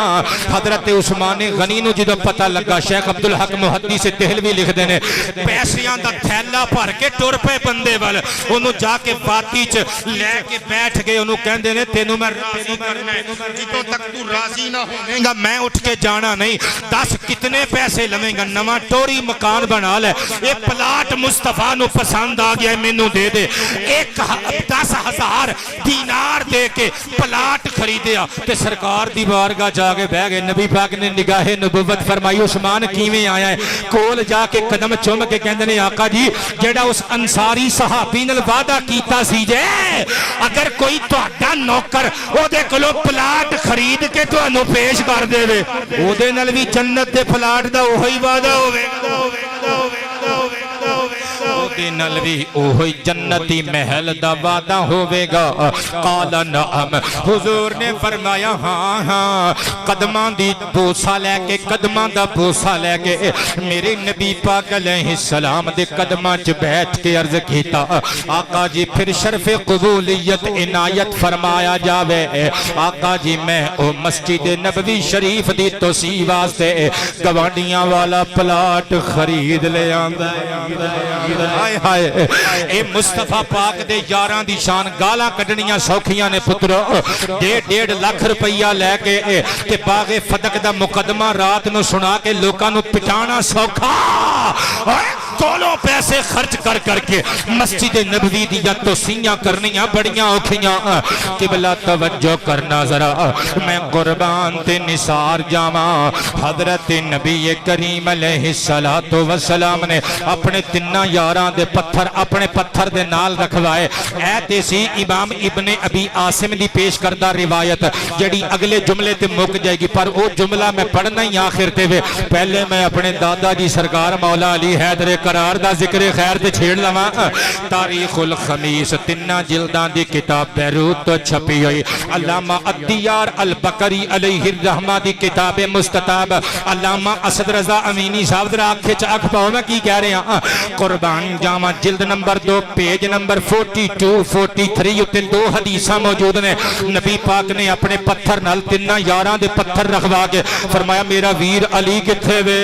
حضرت عثمان غنی نو جدوں پتہ لگا شیخ عبدالحق محدث دہلوی لکھ دینے پیسیاں دا تھیلا بھر کے ٹر پے بندے وال اونوں جا کے باتی چ لے کے بیٹھ گئے اونوں کہندے نے تینوں میں راضی کرنا ہے جدوں تک تو راضی نہ ہوویں گا میں اٹھ کے جانا نہیں 10 کتنے پیسے لویں گا نواں ٹوری مکان بنا لے اے پلاٹ مصطفیٰ نو پسند آ گیا مینوں دے دے 10,000 دینار دے کے پلاٹ خریدیا تے سرکار دی بارگاہ جا کے بیٹھ گئے نبی پاک نے نگاہ نبوت فرمائی عثمان کیویں آیا ہے کول جا کے قدم چوم کے کہندے نے آقا جی جیڑا اس انصاری صحابی نال وعدہ کیتا سی جے اگر کوئی تہاڈا نوکر او دے کولوں پلاٹ خرید کے تانوں پیش کر دے وے او دے نال وی جنت دے پلاٹ دا اوہی وعدہ ہوے دے نال وی اوہی جنتی محل دا وعدہ ہوے گا قال نعم حضور نے فرمایا ہاں ہاں قدماں دی بوسا لے کے قدماں دا بوسا لے کے میرے نبی پاک علیہ السلام دے قدماں چ بیٹھ کے عرض کیتا آقا جی پھر شرف قبولیت عنایت فرمایا جاوے آقا جی میں او مسجد نبوی شریف دی توسیع واسطے گوانڈیاں والا پلاٹ خرید لے آندا ہائے ہائے اے مصطفیٰ پاک دے یاراں دی شان گالاں کڈنیاں سوکھیاں نے پترو 1.5 لاکھ روپیہ لے کے تے باغ فتح دا مقدمہ رات نو سنا کے لوکاں نو پٹانا سوکھا کولوں پیسے خرچ کر کر کے مسجد نبوی دیا توسیعاں کرنیاں بڑیاں اوکھیاں قبلہ توجہ کرنا ذرا میں قربان تے نثار جاواں حضرت نبی کریم علیہ السلام نے اپنے تنہ یاراں دے پتھر اپنے پتھر دے نال رکھوائے اے تے سی امام ابن ابی عاصم دی پیش کردہ روایت جڑی اگلے جملے تے مک جائے گی پر وہ جملہ میں پڑھنا ہی آخر تے وے پہلے میں اپنے دادا جی سرکار مولا علی حیدر قرار دا ذکر خیر تے چھیڑ لواں تاریخ الخمیس تنہ جلدان دی کتاب بیروت تو چھپی ہوئی علامہ الدیار البکری علیہ الرحمہ دی کتاب مستطاب علامہ اسد رضا امینی صاحب در آنکھے چاک پاؤ میں کی کہہ رہے ہیں قربان جامع جلد نمبر 2 پیج نمبر 42-43 اتنے 2 حدیثاں موجود نے نبی پاک نے اپنے پتھر نال تنہ یاران دے پتھر رکھوا کے فرمایا میرا ویر علی کتھے وے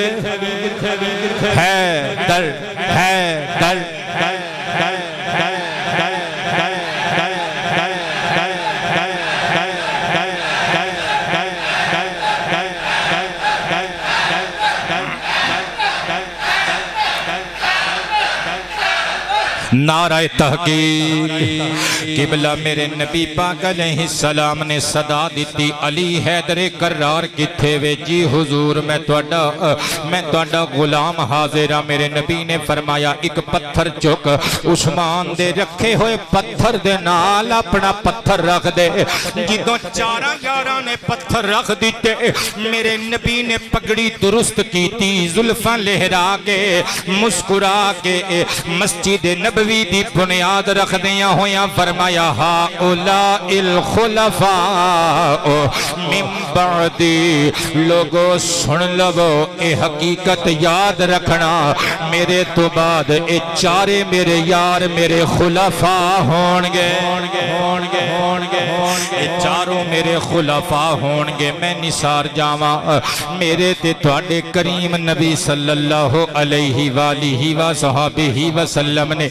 ہے در ہے در نعرہ تحقیق قبلہ میرے نبی پاک علیہ السلام نے صدا دیتی علی حیدر قرار کتھے وے جی حضور میں توڑا غلام حاضرہ میرے نبی نے فرمایا ایک پتھر چک عثمان دے رکھے ہوئے پتھر دے نال اپنا پتھر رکھ دے جدوں چارہ یارہ نے پتھر رکھ دیتے میرے نبی نے پگڑی درست کی تھی زلفاں لہرا کے مسکرا کے مسجد نبوی دی بنیاد رکھ دیا ہویاں فرمایا ہاؤلاء الخلفاء من بعدی لوگو سن لو اے حقیقت یاد رکھنا میرے تو بعد اے چارے میرے یار میرے خلفاء ہونگے اے چاروں میرے خلفاء ہونگے میں نثار جاواں میرے تے تواڈے کریم نبی صلی اللہ علیہ وآلہ وصحبہ وسلم نے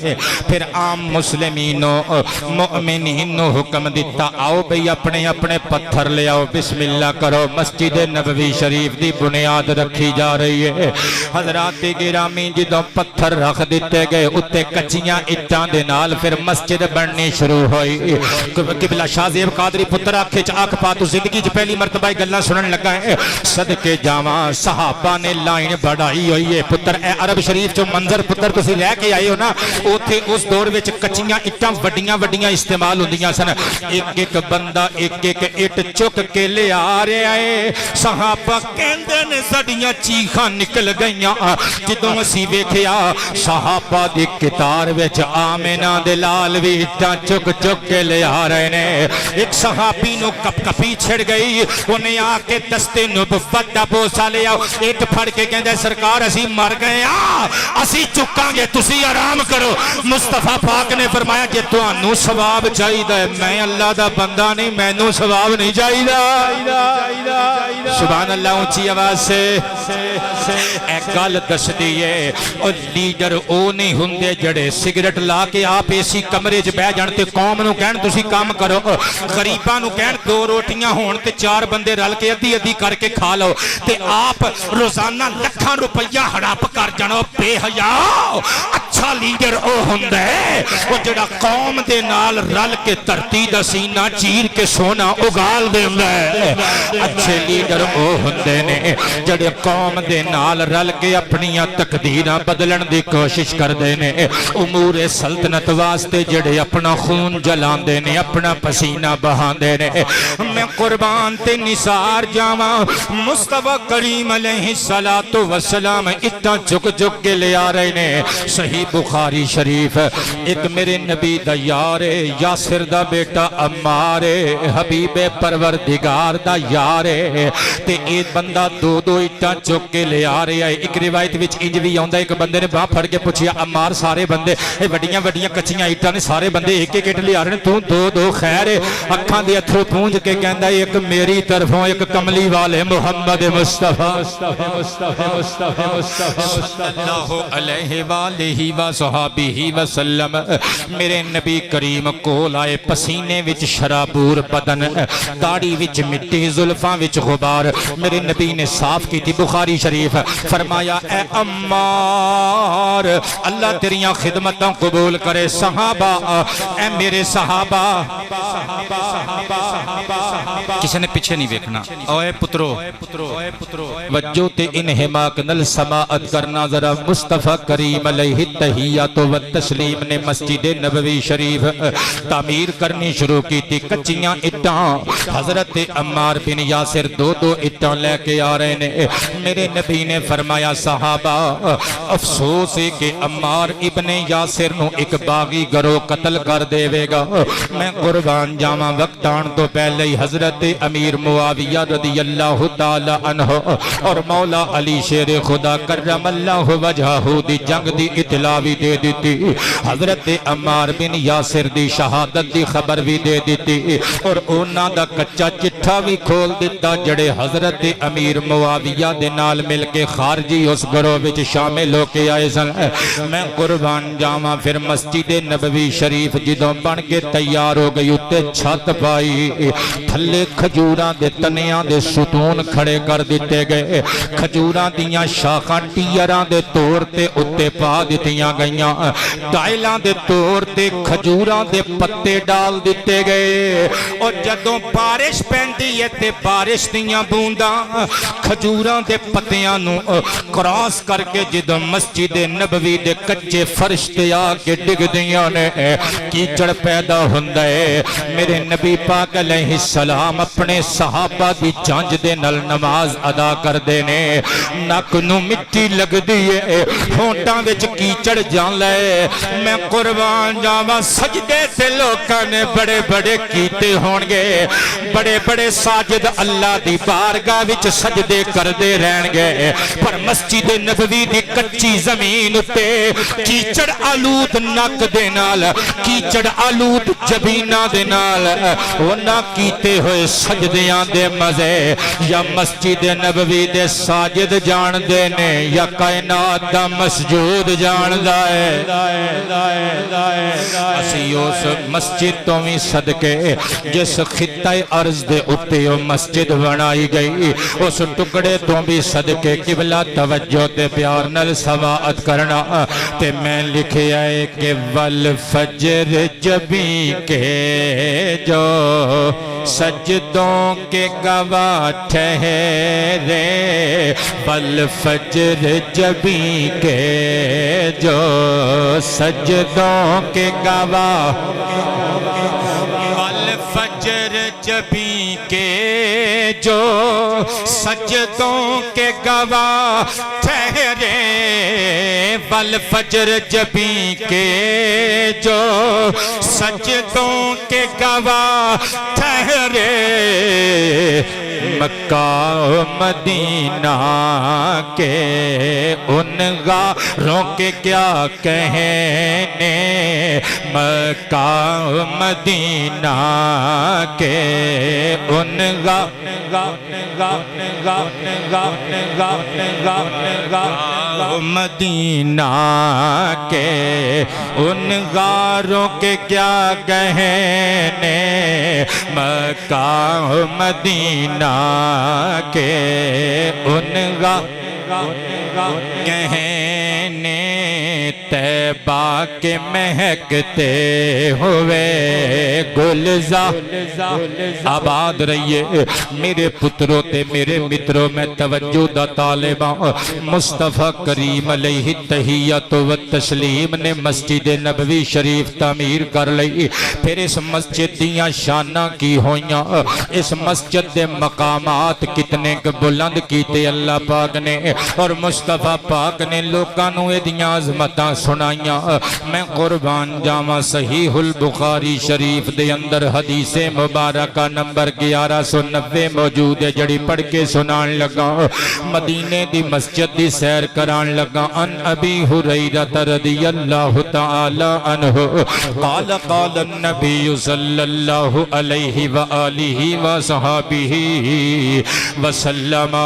پھر عام مسلمینوں مؤمنینوں حکم دیتا آؤ بھئی اپنے اپنے پتھر لے آؤ بسم اللہ کرو مسجد نبوی شریف دی بنیاد رکھی جا رہی ہے حضرات گرامی جدوں پتھر رکھ دیتے گئے اتے کچیاں اٹھاں دے نال پھر مسجد بننی شروع ہوئی قبلہ شاہ زیب قادری پتر آکھے چاک پاتو زندگی جو پہلی مرتبہ گلہ سنن لگا ہے صدقے جاواں صحابہ نے لائن بڑھائی ہوئی ہے پتر اے عرب شریف جو منظر پتر تسی لے کے آئے ہو نا اوتھے اس دور وچ کچیاں اٹاں وڈیاں استعمال ہوندیاں سن ایک ایک بندہ ایک ایک اٹ چک کے لے آ رہا ہے صحابہ کہندے نے ساڈیاں چیخاں نکل گئیاں جدوں اسی ویکھیا صحابہ دی قطار وچ آمنہ دے لال وی اٹاں چک کے لے آ رہے نے ایک صحابی نو کپ کپی چھڑ گئی انہیں آ کے دستے نبوت دا بوسا لے آؤ اٹ پھڑ کے کہندے سرکار اسی مر گئے اسی چکاں گے تسی آرام کرو مصطفیٰ پاک نے فرمایا کہ تانوں ثواب چاہیے میں اللہ دا بندہ نہیں مینوں ثواب نہیں چاہیے سبحان اللہ اونچی آواز سے اے گل دس دیئے اور لیڈر او نہیں ہوندے جڑے سگریٹ لا کے آپ ایسی کمرے چ بہ جان تے قوم نو کہن تسی کام کرو غریباں نو کہن 2 روٹیاں ہون تے 4 بندے رل کے ادھی ادھی کر کے کھا لو تے آپ روزانہ لکھاں روپیہ ہڑپ کر جانو بے حیا اچھا لیڈر او ہوندا ہے او جڑا قوم دے نال رل کے دھرتی دا سینہ چیر کے سونا اگال دیندا ہے اچھے لیڈر او ہوندے نے جڑے قوم دے نال رل کے اپنیاں تقدیراں بدلن دی کوشش کردے نے امور سلطنت واسطے جڑے اپنا خون جلاندے نے اپنا پسینہ بہاندے نے میں قربان تے نثار جاواں مصطفیٰ کریم علیہ السلام اتنا چک کے لے آ رہے نے صحیح بخاری شریف ایک میرے نبی دا یار یاسر دا بیٹا عمار حبیب پروردگار دا یار تے ایک بندہ 2 اٹاں چک کے لے آ رہے ہیں ایک روایت وچ انج وی آوندا ایک بندے نے باہ پھڑ کے پوچھیا عمار سارے بندے وڈیاں کچیاں اٹاں نے سارے بندے ایک اٹ لے آ رہے ہیں تو 2 خیر اکھاں دے اتھرو پونج کے کہندا ایک میری طرفوں ایک کملی والے محمد مصطفیٰ صلی اللہ علیہ وآلہ وصحبہ وسلم میرے نبی کریم کول آئے پسینے وچ شرابور بدن داڑھی وچ مٹی زلفاں وچ غبار میرے نبی نے صاف کی تھی بخاری شریف فرمایا اے عمار عمار اللہ تیریاں خدمتوں قبول کرے صحابہ اے میرے صحابہ کسی نے پیچھے نہیں دیکھنا اوے پترو وجہ تے انہماک نل سماعت کرنا ذرا مصطفیٰ کریم علیہ تحیات و تسلیم نے مسجد نبوی شریف تعمیر کرنی شروع کی تھی کچیاں اٹھاں حضرت عمار بن یاسر دو اٹھاں لے کے آ رہے نے میرے نبی نے فرمایا صحابہ افسوس ہے کہ عمار ابن یاسر نو ایک باغی گروہ قتل کر دے گا میں قربان جاواں وقت آن تو پہلے ہی حضرت امیر معاویہ رضی اللہ تعالی عنہ اور مولا علی شیر خدا کرم اللہ وجہہ دی جنگ دی اطلاع بھی دے دیتی حضرت عمار بن یاسر دی شہادت دی خبر بھی دے دیتی اور اونا دا کچا چٹھا بھی کھول دیتا جڑے حضرت امیر معاویہ دے نال مل کے خارجی اس گروہ وچ شامل ہو کے آئے سن میں قربان جاواں پھر مسجد نبوی شریف جدوں بن کے تیار ہو گئی اتے چھت پائی تھلے کھجوراں دے تنیاں دے ستون کھڑے کر دیتے گئے کھجوراں دیاں شاخاں ٹیراں دے طور تے اتے پا دیتیاں گئیاں ٹائلاں دے طور تے کھجوراں دے پتے ڈال دیتے گئے اور جدوں بارش پیندی ہے تے بارش دیاں بونداں کھجوراں دے پتیاں نو کراس کر کے جدوں مسجد نبوی دے کچے فرش تے آ کے ڈگ دیاں نے کیچڑ پیدا ہوندا ہے میرے نبی پاک علیہ السلام اپنے صحابہ دی جانج دے نل نماز ادا کر دینے نک نو مٹی لگ دیئے ہونٹاں وچ کیچڑ جان لے میں قربان جاواں سجدے سے لوکاں نے بڑے بڑے کیتے ہونگے بڑے بڑے ساجد اللہ دی بارگاہ وچ سجدے کر دے رہن گے پر مسجد نبوی دی کچی زمین تے کیچڑ آلود نک دے نال کیچڑ آلود جبینہ دے نال ونا کیتے ہوئے سجدیاں دے مزے یا مسجد نبوی دے ساجد جان دے نے یا کائنات دا مسجود جان دائے اسی اس مسجد تو بھی صدقے جس خطہ عرض دے اتے وہ مسجد بنائی گئی اس ٹکڑے تو بھی صدقے قبلہ توجہ تے پیار نل سماعت کرنا تے میں لکھے آئے کہ والفجر جبی کے جو سجدوں کے گواہ ٹھہرے والفجر جبی کے جو سجدوں کے گواہ والفجر جبی کے جو سجدوں کے گواہ ٹھہرے والفجر جبی کے جو سجدوں کے گواہ ٹھہرے مکہ مدینہ کے ان غاروں کے کیا کہنے مکہ مدینہ کے ان مدینہ کے ان غاروں کے کیا کہنے مکہ مدینہ کے ان کہنے طیبہ کے مہکتے ہوئے گلزار آباد رہیے میرے پتروں تے میرے متروں میں توجہ دا طالبہ مصطفیٰ کریم علیہ تحیات و تسلیم نے مسجد نبوی شریف تعمیر کر لئی پھر اس مسجد دیاں شانہ کی ہویاں اس مسجد دے مقامات کتنے بلند کیتے اللہ پاک نے اور مصطفیٰ پاک نے لوکانوں دیاں عظمتاں سنائیاں میں قربان جاواں صحیح البخاری شریف دے اندر حدیث مبارکہ نمبر 1190 موجود ہے جڑی پڑھ کے سنان لگا مدینے دی مسجد دی سیر کران لگا ان ابی ہریرہ رضی اللہ تعالی عنہ قال قال النبی صلی اللہ علیہ وآلہ وصحابہ وسلم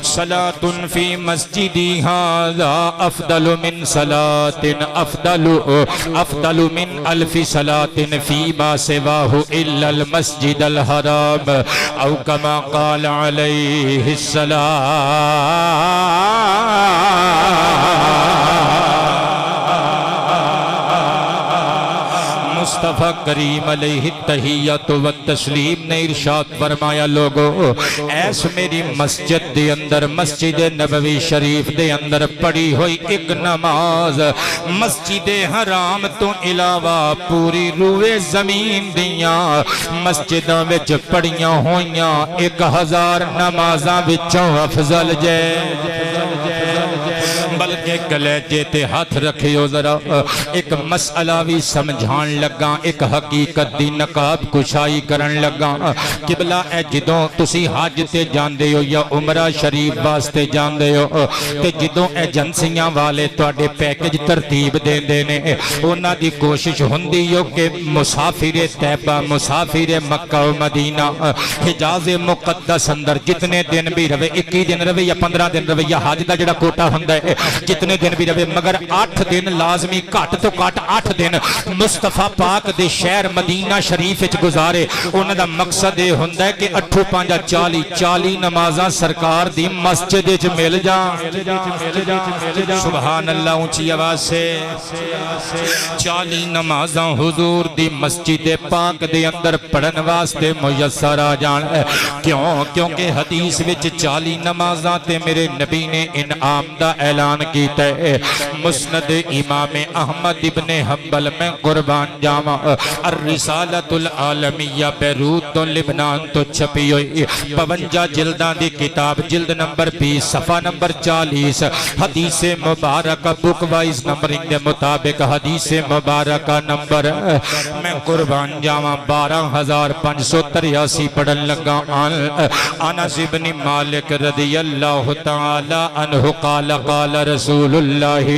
صلاة فی مسجدی ھذا افضل من صلاة افضل من الف صلاة فیما سواہ الا المسجد الحرام او کما قال علیہ السلام مصطفیٰ کریم علیہ التحیۃ والتسلیم نے ارشاد فرمایا لوگو ایس میری مسجد دے اندر مسجد نبوی شریف دے اندر پڑھی ہوئی ایک نماز مسجد حرام تو علاوہ پوری روئے زمین دیاں مسجداں وچ پڑھیاں ہویاں 1000 نمازاں وچوں افضل جے بلکہ کلیجے تے ہاتھ رکھیو ذرا ایک مسئلہ بھی سمجھان لگا ایک حقیقت دی نقاب کشائی کرن لگا قبلہ اے جدوں تسی حج تے جاندے ہو یا عمرہ شریف واسطے جاندے ہو تے جدوں ایجنسیاں والے تواڈے پیکج ترتیب دیندے نے انہاں دی کوشش ہوندی ہو کہ مسافر طیبہ مسافر مکہ و مدینہ حجاز مقدس اندر جتنے دن بھی رہے 21 دن رہے یا 15 دن رہے یا حج دا جڑا کوٹا ہوندا ہے جتنے دن بھی رہے مگر 8 دن لازمی کٹ تو کٹ 8 دن مصطفیٰ پاک دے شہر مدینہ شریف وچ گزارے انہاں دا مقصد یہ ہوندا ہے کہ 8 5 40 نمازاں سرکار دی مسجد وچ مل جان سبحان اللہ اونچی آواز سے 40 نمازاں حضور دی مسجد پاک دے اندر پڑھن واسطے میسر آ جان کیونکہ حدیث وچ 40 نمازاں تے میرے نبی نے انعام دا اعلان کیتا ہے مسند امام احمد ابن حنبل میں قربان جاواں الرسالۃ العالمیہ بیروت تو لبنان تو چھپی ہوئی 52 جلداں دی کتاب جلد نمبر 20 صفحہ نمبر 40 حدیث مبارکہ بک وائز نمبرنگ دے مطابق حدیث مبارکہ نمبر میں قربان جاواں 12583 پڑھن لگا انس بن مالک رضی اللہ تعالی عنہ قال قال رسول اللہ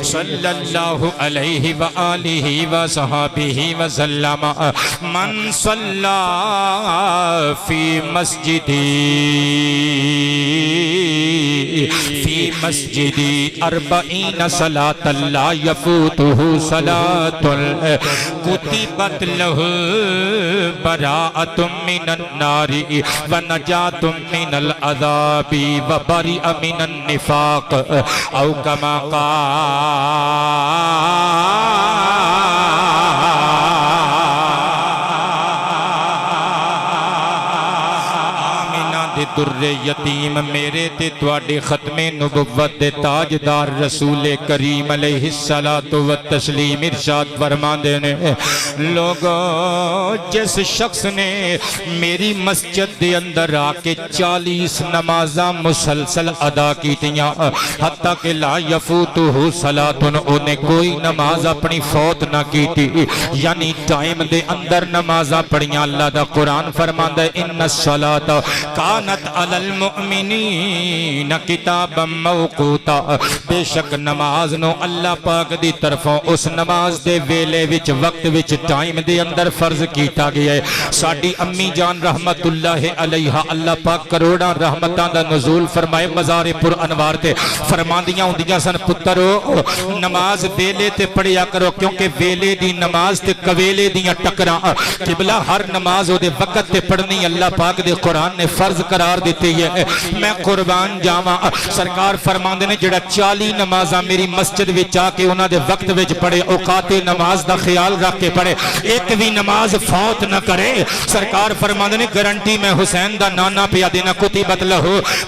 صلی اللہ علیہ وآلہ وصحبہ وسلم من صلی فی مسجدی 40 صلاة لا يفوتہ صلاة کتبت لہ براءۃ من النار ونجاۃ من العذاب وبرئ من النفاق او کما در یتیم میرے تے تواڈے ختم نبوت دے تاجدار رسول کریم علیہ الصلوۃ والتسلیم ارشاد فرماندے نے لوگو جس شخص نے میری مسجد دے اندر آ کے 40 نمازاں مسلسل ادا کیتیاں حتیٰ کہ لا یفوتہ صلاۃ انہیں کوئی نماز اپنی فوت نہ کیتی یعنی ٹائم دے اندر نمازاں پڑھیاں اللہ دا قرآن فرماندا ہے ان الصلاۃ کانت علی المؤمنین کتابا موقوتا بے شک نماز نو اللہ پاک دی طرفوں اس نماز دے ویلے وچ وقت وچ ٹائم دے اندر فرض کیتا گیا ہے ساڈی امی جان رحمت اللہ علیہا اللہ پاک کروڑاں رحمتاں دا نزول فرمائے مزار پر انوار تے فرماندیاں ہوندیاں سن پترو نماز ویلے تے پڑھیا کرو کیونکہ ویلے دی نماز تے کویلے دیاں ٹکراں قبلہ ہر نماز او دے وقت تے پڑھنی اللہ پاک دے قرآن نے فرض قرار دیتے ہے میں قربان جاواں سرکار فرماندے نے جڑا 40 نمازاں میری مسجد وچ آ کے انہاں دے وقت وچ پڑھے اوقات نماز دا خیال رکھ کے پڑھے ایک بھی نماز فوت نہ کرے سرکار فرماندے نے گارنٹی میں حسین دا نانا پیا دینا کتبت لہ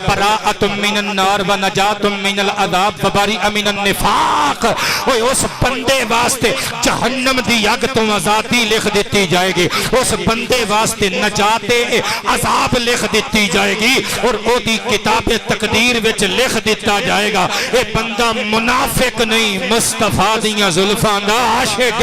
براءۃ من النار و نجات من العذاب و برئ من النفاق اوے اس بندے واسطے جہنم دی اگ تو آزادی لکھ دیتی جائے گی اس بندے واسطے نجات عذاب لکھ دیتی جائے گی اور او دی کتاب تقدیر وچ لکھ دیتا جائے گا اے بندہ منافق نہیں مصطفیٰ دیاں زلفاں دا عاشق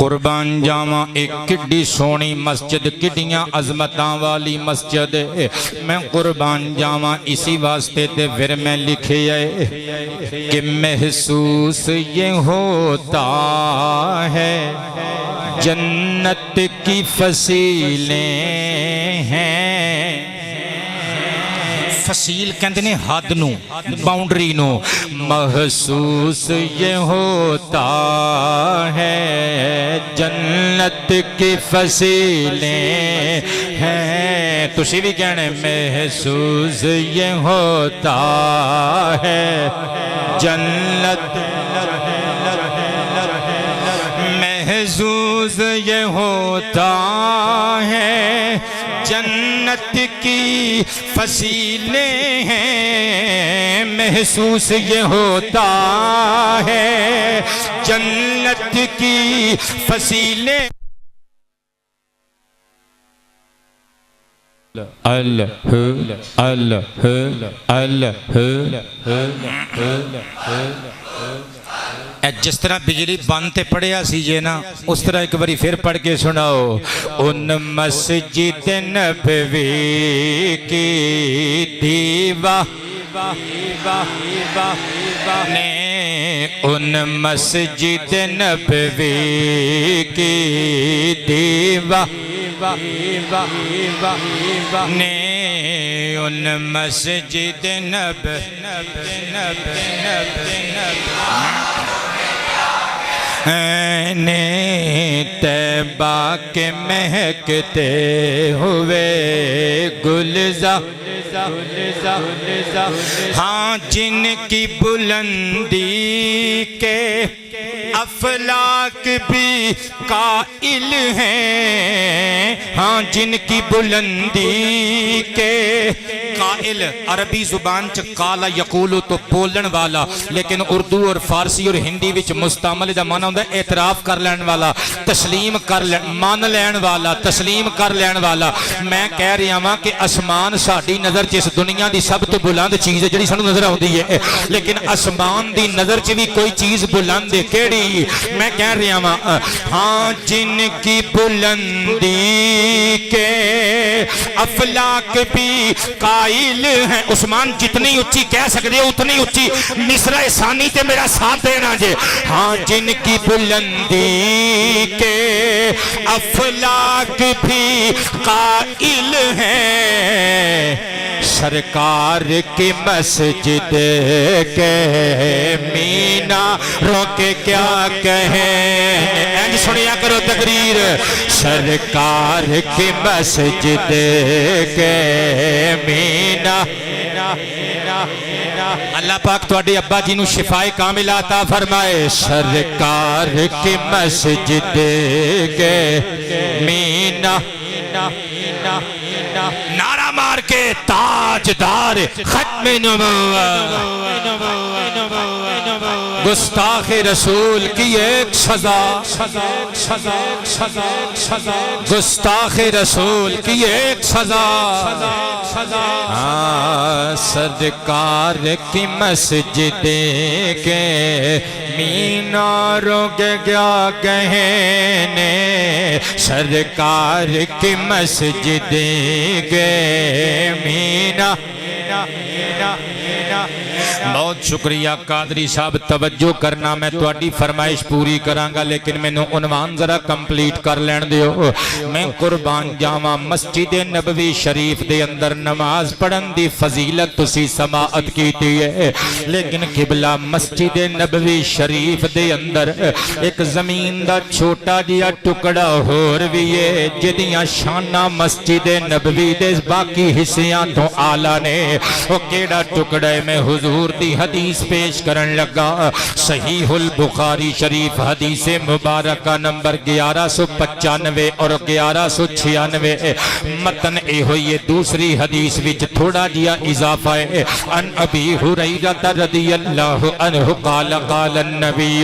قربان جاواں ایک کڈی سونی مسجد کڈیاں عظمتاں والی مسجد ہے میں قربان جاواں اسی واسطے تے پھر میں لکھے ہے کہ محسوس یہ ہوتا ہے جنت کی فصیلیں ہیں فصیل کہندے نے حد نو باؤنڈری نو محسوس یہ ہوتا ہے جنت کی فصیلیں ہیں تسی بھی کہنے محسوس یہ ہوتا ہے جنت محسوس یہ ہوتا ہے جنت کی فصیلیں ہیں محسوس یہ ہوتا ہے جنت کی فصیلیں اللہ اللہ اللہ جس طرح بجلی بند تے پڑھیا سی جے نا اس طرح ایک باری پھر پڑھ کے سناؤ ان مسجد نبوی کی دیوار نے ان مسجد نبوی کی دیوار نے ان مسجد نے طیبہ کے مہکتے ہوئے گلزار ہاں جن کی بلندی کے افلاک بھی قائل ہیں ہاں جن کی بلندی کے قائل عربی زبان چ قالا یقولو تو بولن والا لیکن اردو اور فارسی اور ہندی وچ مستعمل دا معنی ہوندا ہے اعتراف کر لین والا تسلیم کر مان لین والا تسلیم کر لین والا میں کہہ رہا ہاں کہ آسمان ساڈی نظر چ اس دنیا دی سب تو بلند چیز ہے جڑی سانو نظر آندی ہے لیکن آسمان دی نظر چ بھی کوئی چیز بلند ہے کیڑی میں کہہ رہا ہاں ہاں جن کی بلندی کے افلاک بھی قائل ہیں عثمان جتنی اچھی کہہ سکتے ہو اتنی اچھی مصرع ثانی تے میرا ساتھ دینا جے ہاں جن کی بلندی کے افلاک بھی قائل ہیں سرکار کی مسجد کے میناروں کے کیا کہیں اینج سنیا کرو تقریر سرکار کی مسجد کے اللہ پاک تواڈے ابا جی نو شفائے کامل عطا فرمائے سرکار کی مسجد کے نعرہ مار کے تاجدار ختم نبوت گستاخ رسول کی ایک سزا گستاخ رسول کی ایک سزا سرکار کی مسجد کے میناروں کے کیا گہنے سرکار کی مسجد کے بہت شکریہ قادری صاحب توجہ کرنا میں تواڈی فرمائش پوری کرانگا لیکن میں نو عنوان ذرا کمپلیٹ کر لین دیو میں قربان جاواں مسجد نبوی شریف دے اندر نماز پڑھن دی فضیلت تسی سماعت کیتی ہے لیکن قبلہ مسجد نبوی شریف دے اندر ایک زمین دا چھوٹا جیا ٹکڑا ہور بھی ہے جدیاں شانہ مسجد نبوی دے باقی حصیاں تو آلہ نے وہ کیڑا ٹکڑا ہے میں حضور دی حدیث پیش کرن لگا صحیح البخاری شریف حدیث مبارکہ نمبر 1195 اور 1196 متن اے ہوئی دوسری حدیث وچ تھوڑا جیا اضافہ ہے ان ابی ہریرہ رضی اللہ عنہ قال قال النبی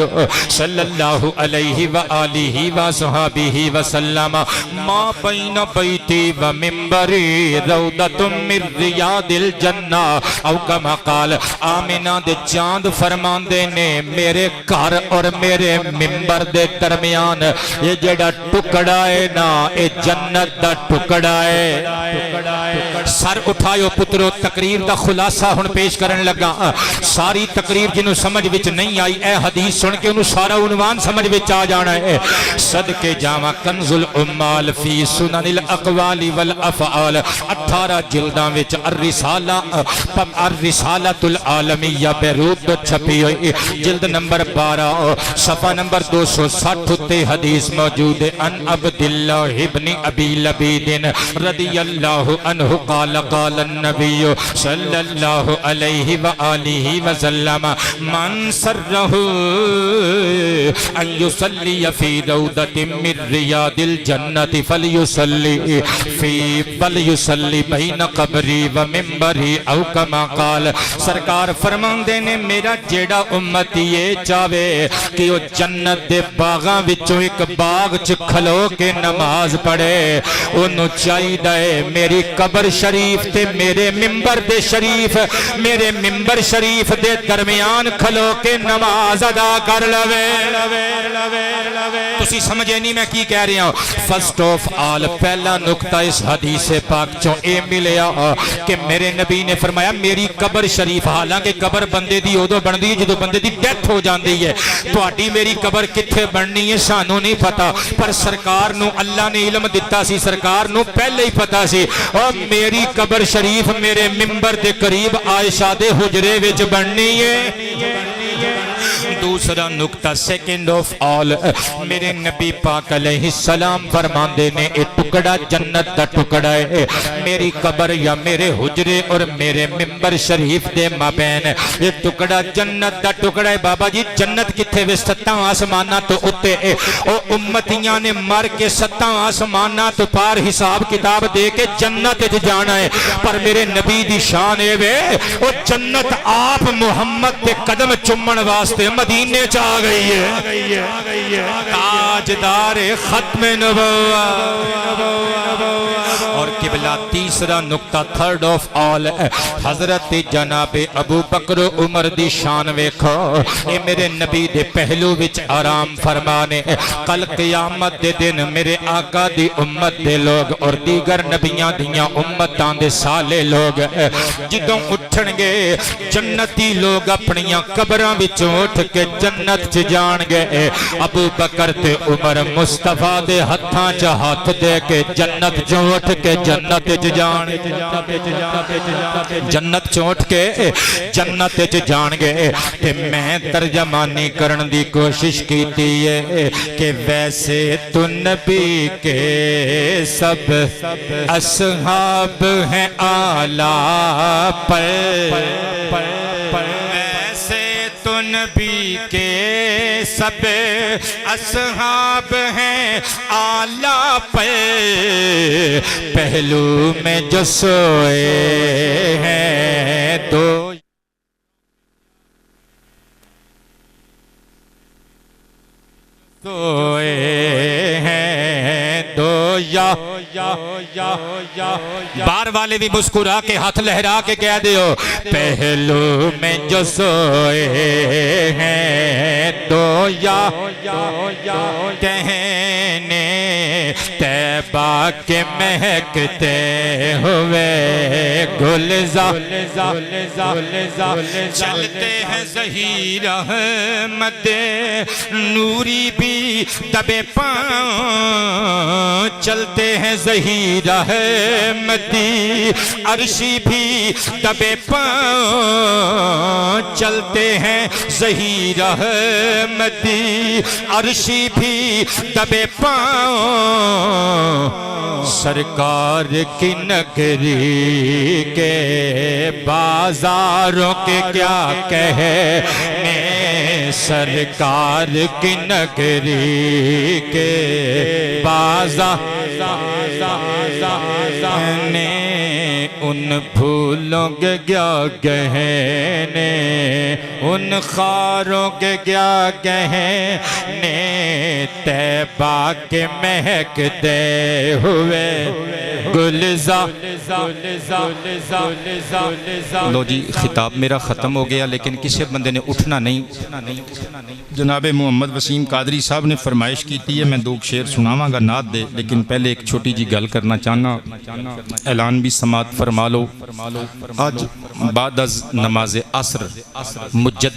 صلی اللہ علیہ وآلہ وصحبہ وسلم ما بین بیتی و منبری روضۃ من ریاض الجنہ او کما قال آمینہ دے چاند فرماندے نے میرے گھر اور میرے ممبر دے درمیان یہ جڑا ٹکڑا ہے نا اے جنت دا ٹکڑا ہے سر اٹھائیو پترو تقریر دا خلاصہ ہن پیش کرن لگا ساری تقریر جنہوں سمجھ وچ نہیں آئی اے حدیث سن کے انہوں سارا عنوان سمجھ وچ آ جانا ہے صدقے جامع کنز العمال فی سنن الاقوال والافعال 18 جلداں وچ الرسالۃ العالمیہ بیروت تو چھپی ہوئی جلد نمبر 12 صفحہ نمبر 260 تے حدیث موجود ہے ان عبداللہ ابن ابی لبید رضی اللہ عنہ قال قال النبی صلی اللہ علیہ وآلہ وسلم من سرہ ان یصلی فی روضۃ من ریاض الجنت فلیصلی بین قبری و منبری او کما قال سرکار فرماندے نے میرا جیڑا امتی یہ چاہے کہ وہ جنت دے باغاں وچوں ایک باغ چ کھلو کے نماز پڑھے انہوں چاہیے میری قبر شریف تے میرے ممبر دے شریف میرے ممبر شریف دے درمیان کھلو کے نماز ادا کر لوے تسی سمجھے نہیں میں کی کہہ رہا ہوں فرسٹ آف آل پہلا نقطہ اس حدیث پاک چوں اے ملیا کہ میرے نبی نے فرمایا میری قبر شریف حالانکہ قبر بندے دی ادو بندی ہے جدو بندے دی ڈیتھ ہو جاندی ہے تہاڈی میری قبر کتھے بننی ہے سانوں نہیں پتا پر سرکار نو اللہ نے علم دتا سی سرکار نو پہلے ہی پتا سی اور میری قبر شریف میرے ممبر دے قریب عائشہ دے حجرے وچ بننی ہے دوسرا نقطہ سیکنڈ آف آل میرے نبی پاک علیہ السلام فرماندے نے اے ٹکڑا جنت دا ٹکڑا ہے میری قبر یا میرے حجرے اور میرے ممبر شریف دے مابین یہ ٹکڑا جنت دا ٹکڑا ہے بابا جی جنت کتھے وے ستاں آسماناں تو اتے او امتیاں نے مر کے ستاں آسماناں تو پار حساب کتاب دے کے جنت وچ جانا ہے پر میرے نبی دی شان اے وے او جنت آپ محمد دے قدم چومن واسطے مدینے چا گئی ہے تاجدار ختم نبوت اور قبلہ تیسرا نقطہ تھرڈ آف آل حضرت جناب ابو بکر عمر دی شان ویکھو اے میرے نبی دے پہلو وچ آرام فرمانے کل قیامت دے دن میرے آقا دی امت دے لوگ اور دیگر نبیاں دیاں امتاں دے سالے لوگ جدوں اٹھن گے جنتی لوگ اپنیاں قبراں وچوں اٹھ کے جنت چ جان گے ابو بکر تے عمر مصطفیٰ دے ہتھاں چ ہاتھ دے کے جنت چوں اٹھ کے جنت چ جان جنت چوں اٹھ کے جنت چ جان گے تے میں ترجمانی کرن دی کوشش کیتی ہے کہ ویسے تو نبی کے سب اصحاب ہیں اعلیٰ پر نبی کے سب اصحاب ہیں اعلیٰ پہ پہلو میں جو سوئے ہیں تو سوئے ہیں دو یا بار والے بھی مسکرا کے ہاتھ لہرا کے کہہ دیو پہلو میں جو سوئے ہیں دو یا کہنے طیبہ کے مہکتے ہوئے گلزار چلتے ہیں ظہیر احمد نوری بھی دبے پاؤں چلتے ہیں ظہیر احمدی عرشی بھی دبے پاؤں چلتے ہیں ظہیر احمدی عرشی بھی دبے پاؤں سرکار کی نگری کے بازاروں کے کیا کہنے سرکار کی نگری کے بازار نے ان پھولوں کے کیا گہنے ان خاروں کے کیا گہنے طیبہ کے مہکتے ہوئے گلزار لو جی خطاب میرا ختم ہو گیا لیکن کسی بندے نے اٹھنا نہیں. جناب محمد وسیم قادری صاحب نے فرمائش کی تھی ہے میں دو شعر سناواں گا نعت دے لیکن پہلے ایک چھوٹی جی گل کرنا چاہنا اعلان بھی سماعت فرما لو. آج بعد از نماز عصر مجدد